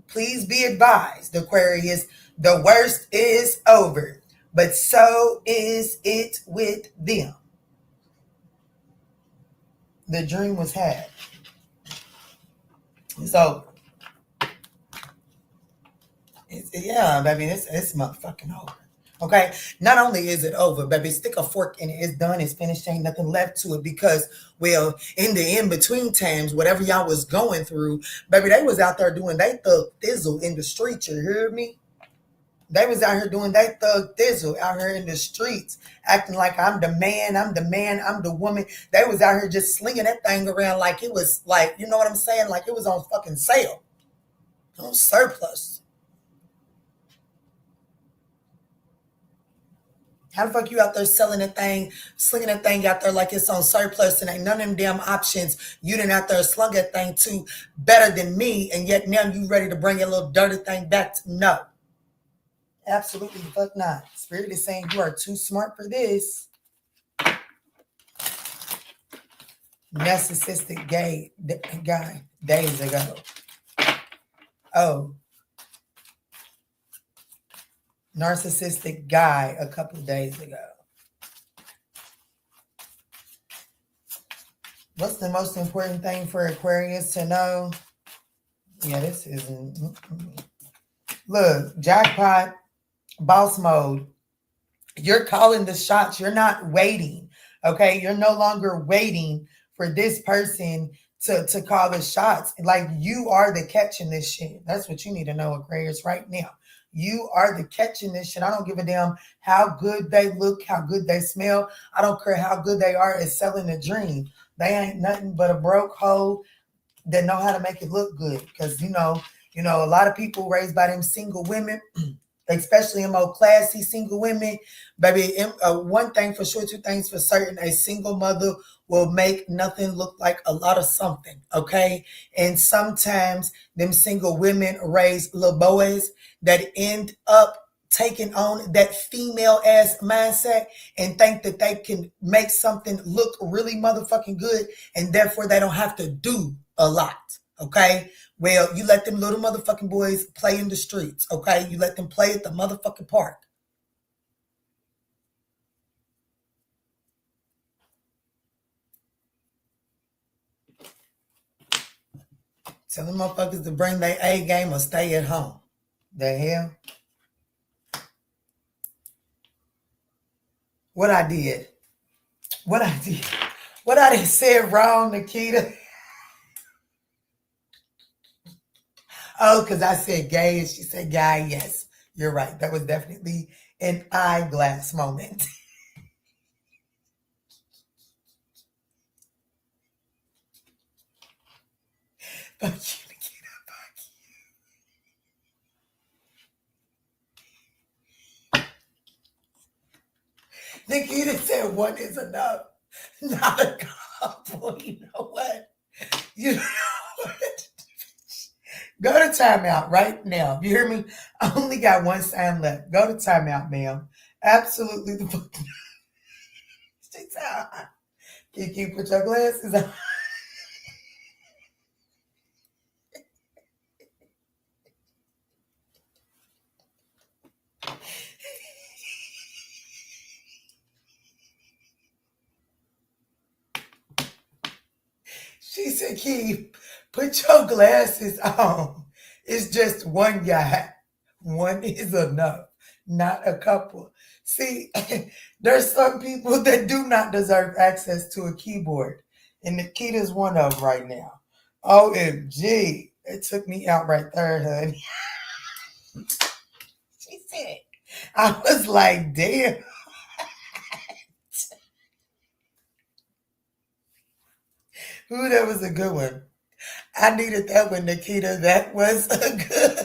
please be advised, Aquarius, the worst is over. But so is it with them. The dream was had. So, yeah, baby, it's motherfucking over. Okay? Not only is it over, baby, stick a fork in it. It's done. It's finished. Ain't nothing left to it because, well, in the in-between times, whatever y'all was going through, baby, they was out there doing they thug thizzle in the streets. You hear me? They was out here doing they thug thizzle out here in the streets, acting like I'm the man, I'm the man, I'm the woman. They was out here just slinging that thing around like it was like, you know what I'm saying? Like it was on fucking sale, on surplus. How the fuck you out there selling that thing, slinging that thing out there like it's on surplus and ain't none of them damn options you done out there slung that thing to better than me, and yet now you ready to bring your little dirty thing back to, no. Absolutely the fuck not. Spirit is saying you are too smart for this. Narcissistic guy days ago. Oh. Narcissistic guy a couple of days ago. What's the most important thing for Aquarius to know? Yeah, this isn't. Look, jackpot, boss mode. You're calling the shots. You're not waiting. Okay? You're no longer waiting for this person to call the shots. Like, you are the catch in this shit. That's what you need to know, Aquarius, right now. You are the catch in this shit. I don't give a damn how good they look, how good they smell. I don't care how good they are at selling a dream. They ain't nothing but a broke hoe that know how to make it look good. Because, you know, a lot of people raised by them single women, especially in more classy single women, baby, one thing for sure, two things for certain, a single mother will make nothing look like a lot of something, okay? And sometimes them single women raise little boys that end up taking on that female ass mindset and think that they can make something look really motherfucking good, and therefore they don't have to do a lot, okay? Well, you let them little motherfucking boys play in the streets, okay? You let them play at the motherfucking park. Tell them motherfuckers to bring their A game or stay at home. The hell? What I did? What I did? What I done said wrong, Nikita? Oh, because I said gay and she said guy. Yes, you're right. That was definitely an eyeglass moment. Fuck you, Nikita. Nikita said one is enough, not a couple. You know what? You know what? Go to timeout right now. You hear me? I only got one sign left. Go to timeout, ma'am. Absolutely the fuck. Can you put your glasses on? She said, Keith, put your glasses on. It's just one guy. One is enough, not a couple. See, there's some people that do not deserve access to a keyboard. And Nikita's one of them right now. OMG. It took me out right there, honey. She said, I was like, damn. Ooh, that was a good one. I needed that one, Nikita. That was a good.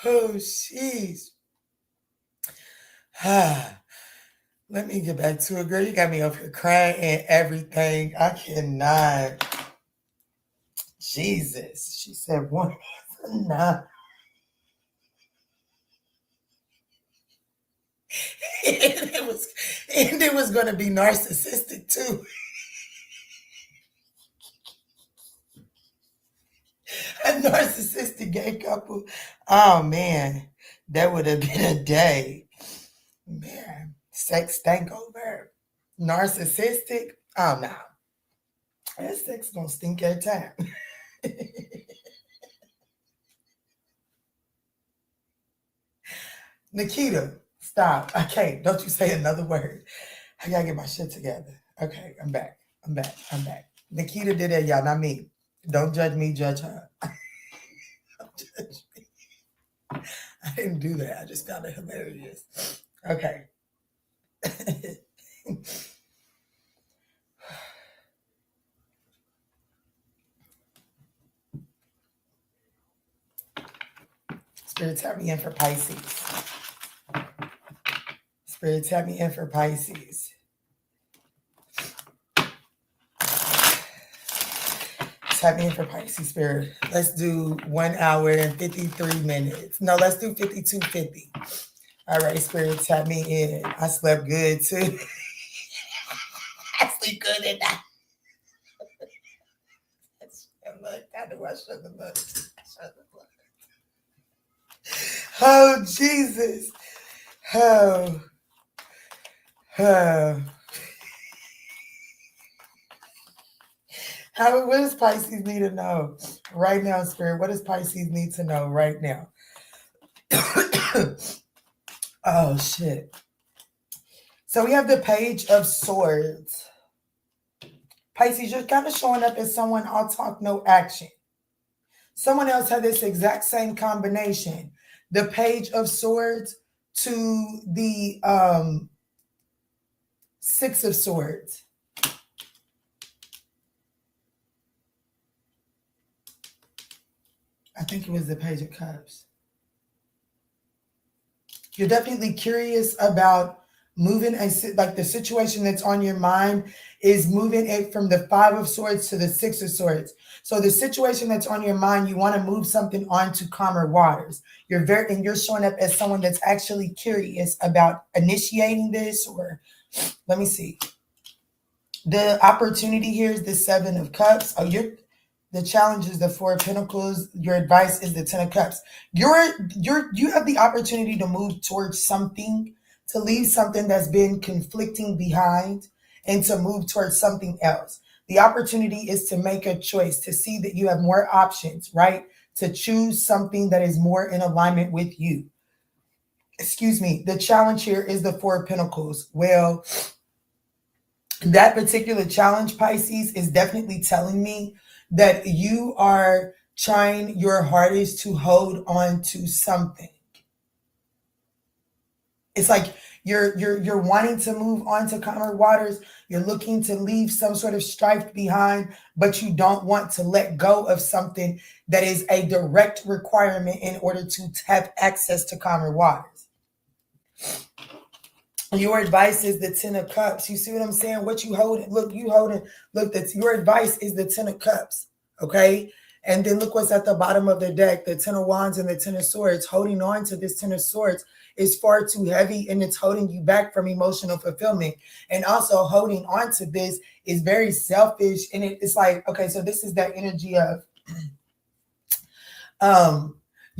Oh, jeez. Let me get back to it, girl. You got me over here crying and everything. I cannot. Jesus. She said one is enough. And it was going to be narcissistic too. A narcissistic gay couple. Oh man, that would have been a day. Man, sex stank over. Narcissistic. Oh no. That sex gonna stink every time. Nikita, stop. Okay, don't you say another word. I gotta get my shit together. Okay, I'm back. I'm back. Nikita did that, y'all, not me. Don't judge me, judge her. Don't judge me. I didn't do that. I just found it hilarious. Okay. Spirit, tap me in for Pisces. Spirit, tap me in for Pisces. Tap me in for Pisces, Spirit. Let's do 1 hour and 53 minutes. No, let's do 52:50. All right, Spirit, tap me in. I slept good too. I sleep good at night. I knew I shouldn't have looked. Oh, Jesus. Oh. What does Pisces need to know right now, Spirit? What does Pisces need to know right now? Oh, shit. So we have the Page of Swords. Pisces, you're kind of showing up as someone, I'll talk, no action. Someone else had this exact same combination. The Page of Swords to the Six of Swords. I think it was the Page of Cups. You're definitely curious about moving, like the situation that's on your mind is moving it from the Five of Swords to the Six of Swords. So the situation that's on your mind, you want to move something onto calmer waters. You're showing up as someone that's actually curious about initiating this, or let me see. The opportunity here is the Seven of Cups. The challenge is the Four of Pentacles. Your advice is the Ten of Cups. You have the opportunity to move towards something, to leave something that's been conflicting behind, and to move towards something else. The opportunity is to make a choice, to see that you have more options, right? To choose something that is more in alignment with you. Excuse me. The challenge here is the Four of Pentacles. Well, that particular challenge, Pisces, is definitely telling me that you are trying your hardest to hold on to something. It's like you're wanting to move on to calmer waters. You're looking to leave some sort of strife behind, but you don't want to let go of something that is a direct requirement in order to have access to calmer waters. Your advice is the Ten of Cups. You see what I'm saying? What you holding? Look, that's your advice is the Ten of Cups. Okay. And then look what's at the bottom of the deck, the Ten of Wands and the Ten of Swords. Holding on to this Ten of Swords is far too heavy, and it's holding you back from emotional fulfillment. And also holding on to this is very selfish. And it's like, okay, so this is that energy of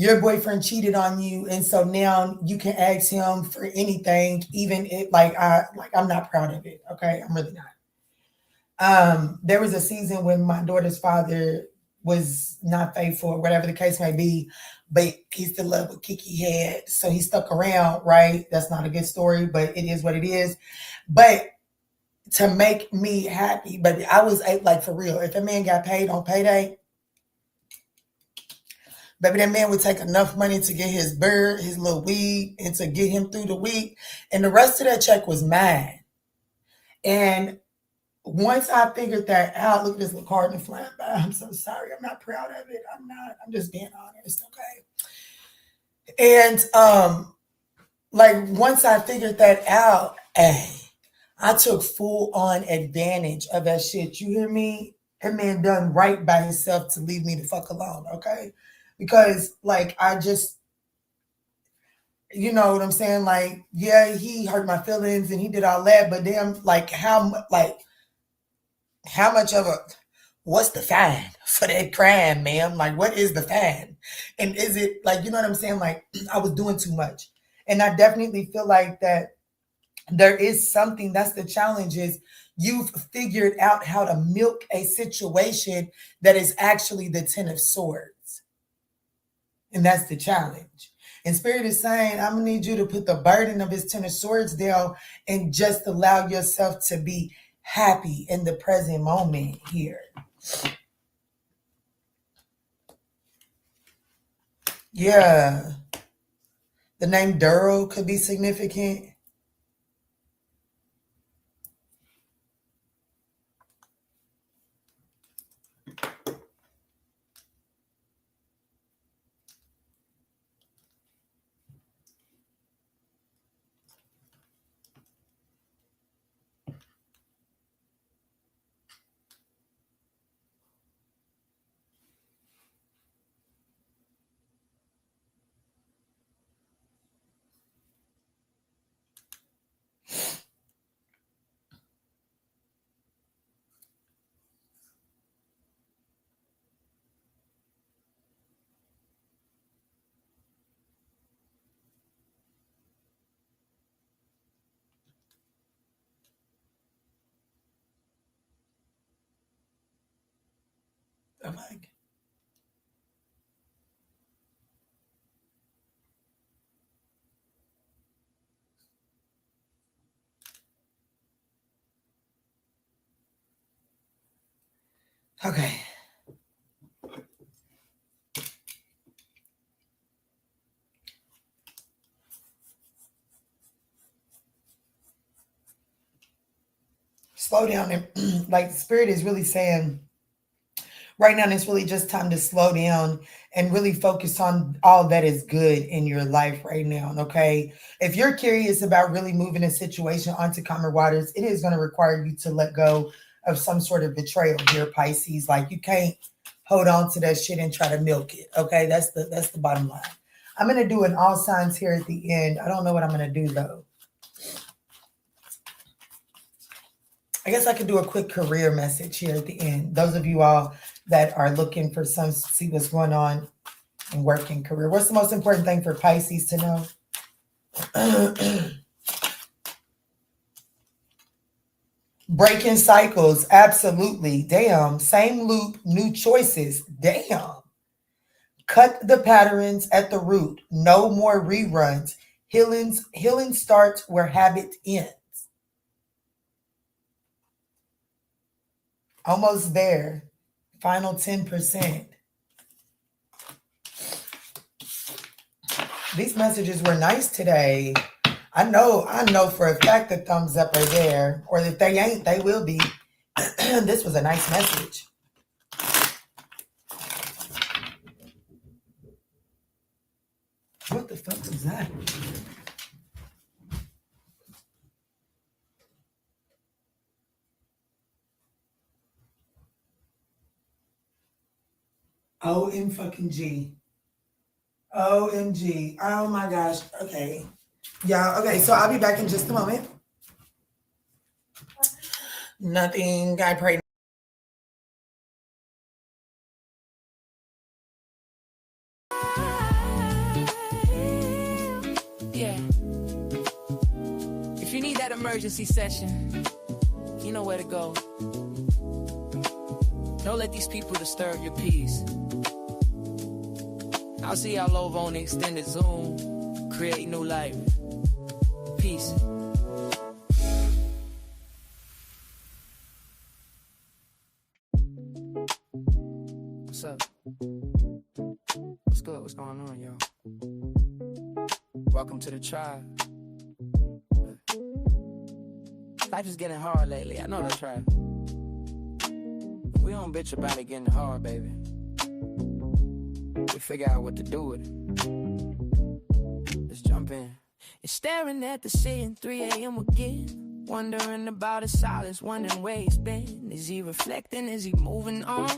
your boyfriend cheated on you, and so now you can ask him for anything, even if I'm not proud of it. Okay, I'm really not. There was a season when my daughter's father was not faithful, or whatever the case may be, but he still loved what Kiki had, so he stuck around. Right? That's not a good story, but it is what it is. But to make me happy, but I was like, for real. If a man got paid on payday, baby, that man would take enough money to get his bird, his little weed, and to get him through the week, and the rest of that check was mine. And once I figured that out, look at this little cardinal flying by. I'm so sorry. I'm not proud of it. I'm not. I'm just being honest, okay? And like once I figured that out, hey, I took full on advantage of that shit. You hear me? That man done right by himself to leave me the fuck alone, okay? Because like I just, you know what I'm saying? Like, yeah, he hurt my feelings and he did all that, but damn, like how much of a what's the fine for that crime, ma'am? Like, what is the fine? And is it like, you know what I'm saying? Like, I was doing too much. And I definitely feel like that there is something that's the challenge is you've figured out how to milk a situation that is actually the Ten of Swords. And that's the challenge. And Spirit is saying, I'm going to need you to put the burden of his Ten of Swords down and just allow yourself to be happy in the present moment here. Yeah. The name Duro could be significant. Oh my God. Okay. Slow down. And like Spirit is really saying, right now, it's really just time to slow down and really focus on all that is good in your life right now. Okay. If you're curious about really moving a situation onto calmer waters, it is going to require you to let go of some sort of betrayal here, Pisces. Like you can't hold on to that shit and try to milk it. Okay. That's the bottom line. I'm going to do an all signs here at the end. I don't know what I'm going to do though. I guess I could do a quick career message here at the end. Those of you all that are looking for some, see what's going on in work and career. What's the most important thing for Pisces to know? Breaking cycles. Absolutely. Damn. Same loop, new choices. Damn. Cut the patterns at the root. No more reruns. Healing starts where habit ends. Almost there. Final 10%. These messages were nice today. I know for a fact the thumbs up are there. Or if they ain't, they will be. This was a nice message. What the fuck was that? OM fucking G. OMG. Oh my gosh. Okay. Yeah, okay. So I'll be back in just a moment. Nothing. I pray. Yeah. If you need that emergency session, you know where to go. Don't let these people disturb your peace. I'll see y'all over on the extended Zoom. Create new life. Peace. What's up? What's good? What's going on, y'all? Welcome to the tribe. Life is getting hard lately. I know that's right. We don't bitch about it getting hard, baby. We figure out what to do with it. Let's jump in. It's staring at the sea at 3 a.m. again. Wondering about his silence, wondering where he's been. Is he reflecting? Is he moving on?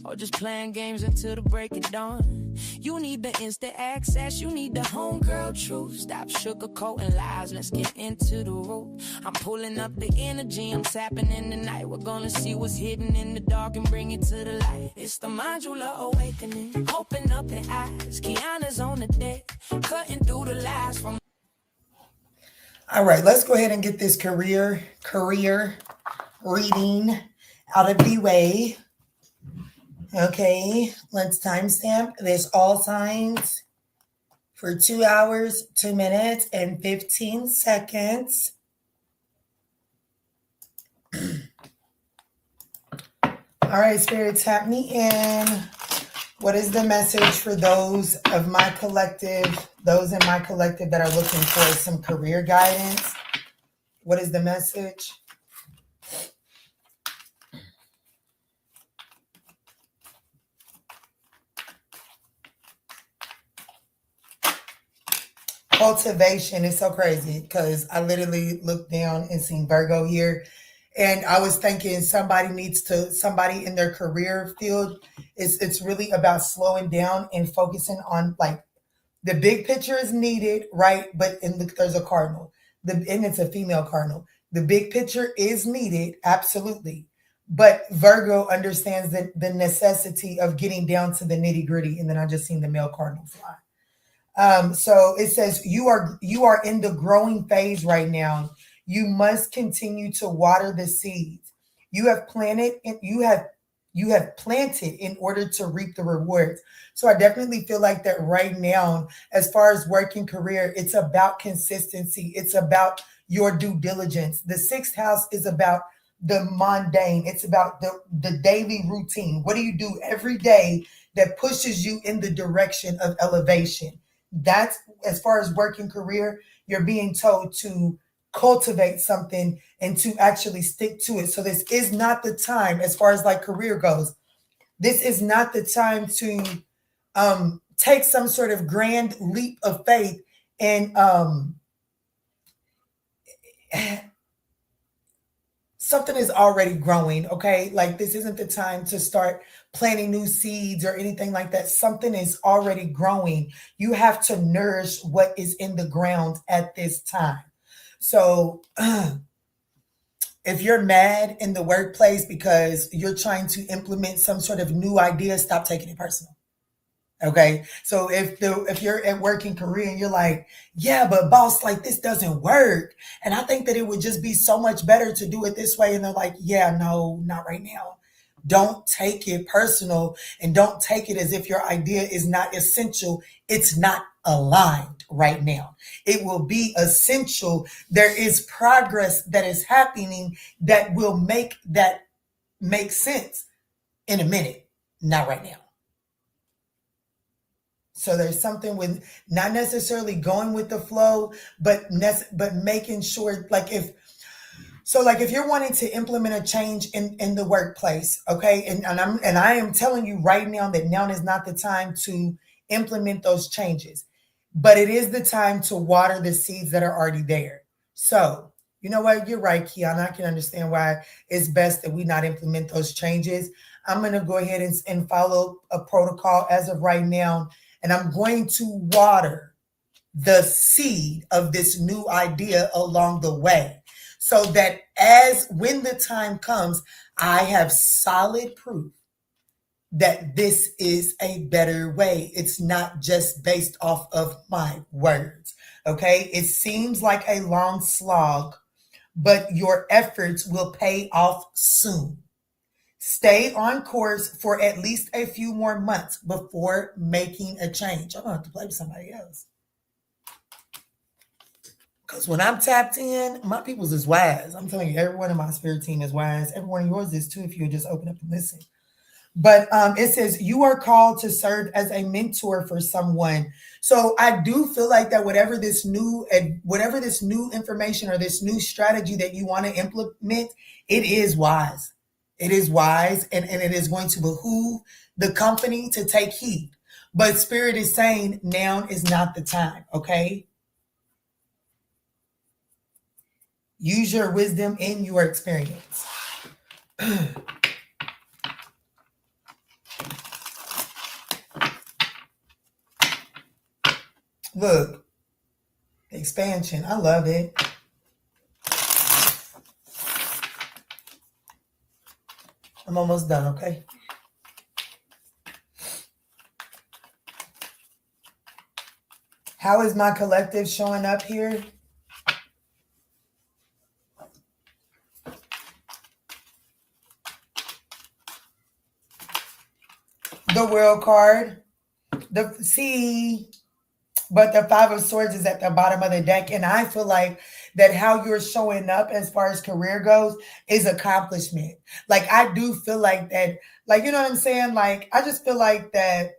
Or just playing games until the break of dawn? You need the instant access, you need the homegirl truth. Stop sugarcoating lies, let's get into the root. I'm pulling up the energy, I'm tapping in the night. We're gonna see what's hidden in the dark and bring it to the light. It's the Manjula awakening, open up the eyes. Kiana's on the deck, cutting through the lies from... All right, let's go ahead and get this career reading out of the way. Okay, let's timestamp this all signs for 2 hours, 2 minutes, and 15 seconds. All right, Spirit, tap me in. What is the message for those in my collective that are looking for some career guidance? What is the message? Cultivation is so crazy because I literally looked down and seen Virgo here. And I was thinking somebody in their career field, it's really about slowing down and focusing on like the big picture is needed, right? But there's a cardinal, and it's a female cardinal. The big picture is needed, absolutely. But Virgo understands the necessity of getting down to the nitty gritty. And then I just seen the male cardinal fly. So it says you are in the growing phase right now. You must continue to water the seeds. You have planted and you have planted in order to reap the rewards. So I definitely feel like that right now, as far as working career, it's about consistency. It's about your due diligence. The 6th house is about the mundane. It's about the daily routine. What do you do every day that pushes you in the direction of elevation? That's as far as working career, you're being told to cultivate something and to actually stick to it. So this is not the time, as far as like career goes, this is not the time to take some sort of grand leap of faith and something is already growing, okay? Like this isn't the time to start planting new seeds or anything like that. Something is already growing. You have to nourish what is in the ground at this time. So if you're mad in the workplace because you're trying to implement some sort of new idea, stop taking it personal. Okay. So if you're at working career and you're like, yeah, but boss, like this doesn't work. And I think that it would just be so much better to do it this way. And they're like, yeah, no, not right now. Don't take it personal and don't take it as if your idea is not essential. It's not aligned right now. It will be essential. There is progress that is happening that will make sense in a minute, not right now. So there's something with not necessarily going with the flow, but making sure if you're wanting to implement a change in the workplace, okay, and I am telling you right now that now is not the time to implement those changes, but it is the time to water the seeds that are already there. So you know what, you're right, Kiana. I can understand why it's best that we not implement those changes. I'm going to go ahead and follow a protocol as of right now, and I'm going to water the seed of this new idea along the way. So that when the time comes, I have solid proof that this is a better way. It's not just based off of my words. Okay. It seems like a long slog, but your efforts will pay off soon. Stay on course for at least a few more months before making a change. I'm going to have to play with somebody else. Because when I'm tapped in, my people's is wise. I'm telling you, everyone in my spirit team is wise. Everyone in yours is too, if you would just open up and listen. But it says you are called to serve as a mentor for someone. So I do feel like that whatever this new information or this new strategy that you want to implement, it is wise. It is wise, and it is going to behoove the company to take heed. But Spirit is saying now is not the time, okay? Use your wisdom in your experience. Look, expansion. I love it. I'm almost done, okay? How is my collective showing up here? The World card. But the Five of Swords is at the bottom of the deck. And I feel like that how you're showing up as far as career goes is accomplishment. Like, I do feel like that, like, you know what I'm saying? Like, I just feel like that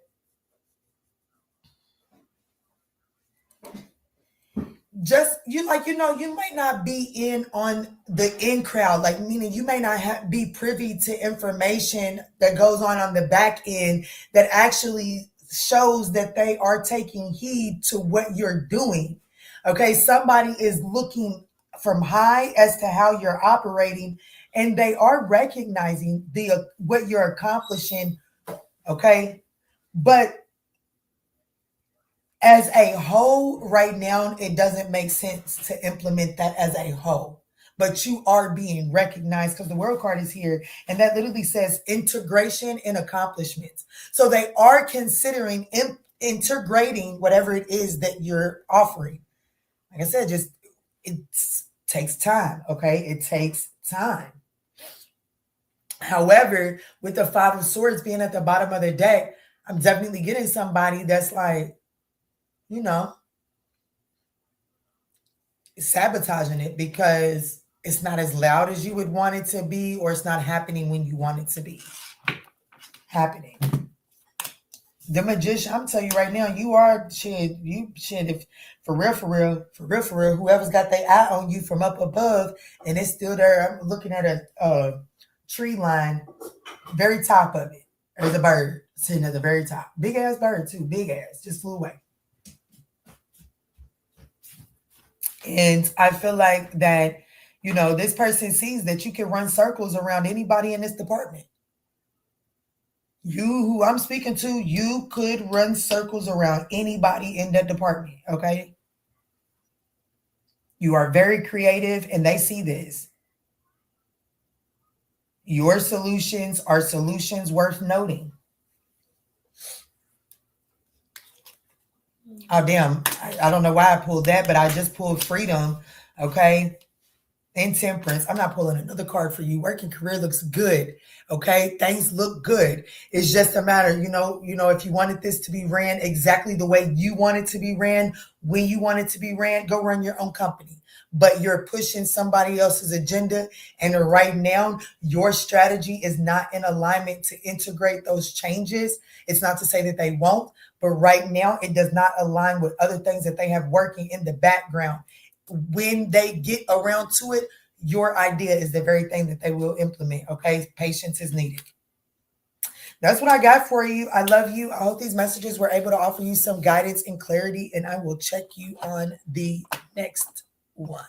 just, you might not be in on the in crowd, like, meaning you may not be privy to information that goes on the back end that actually shows that they are taking heed to what you're doing. Okay, somebody is looking from high as to how you're operating, and they are recognizing what you're accomplishing. Okay, but as a whole, right now, it doesn't make sense to implement that as a whole. But you are being recognized because the World card is here, and that literally says integration and accomplishments. So they are considering integrating whatever it is that you're offering. Like I said, it takes time. Okay, it takes time. However, with the Five of Swords being at the bottom of the deck, I'm definitely getting somebody that's like, sabotaging it because it's not as loud as you would want it to be, or it's not happening when you want it to be happening. The Magician, I'm telling you right now, if for real, whoever's got their eye on you from up above and it's still there. I'm looking at a tree line, very top of it. There's a bird sitting at the very top. Big ass bird too, big ass, just flew away. And I feel like that, this person sees that you can run circles around anybody in this department. You, who I'm speaking to, you could run circles around anybody in that department, okay? You are very creative, and they see this. Your solutions are solutions worth noting. Oh, damn. I don't know why I pulled that, but I just pulled freedom, okay? And temperance. I'm not pulling another card for you. Working career looks good. Okay. Things look good. It's just a matter, if you wanted this to be ran exactly the way you want it to be ran, when you want it to be ran, go run your own company. But you're pushing somebody else's agenda. And right now, your strategy is not in alignment to integrate those changes. It's not to say that they won't, but right now it does not align with other things that they have working in the background. When they get around to it, your idea is the very thing that they will implement. Okay. Patience is needed. That's what I got for you. I love you. I hope these messages were able to offer you some guidance and clarity, and I will check you on the next one.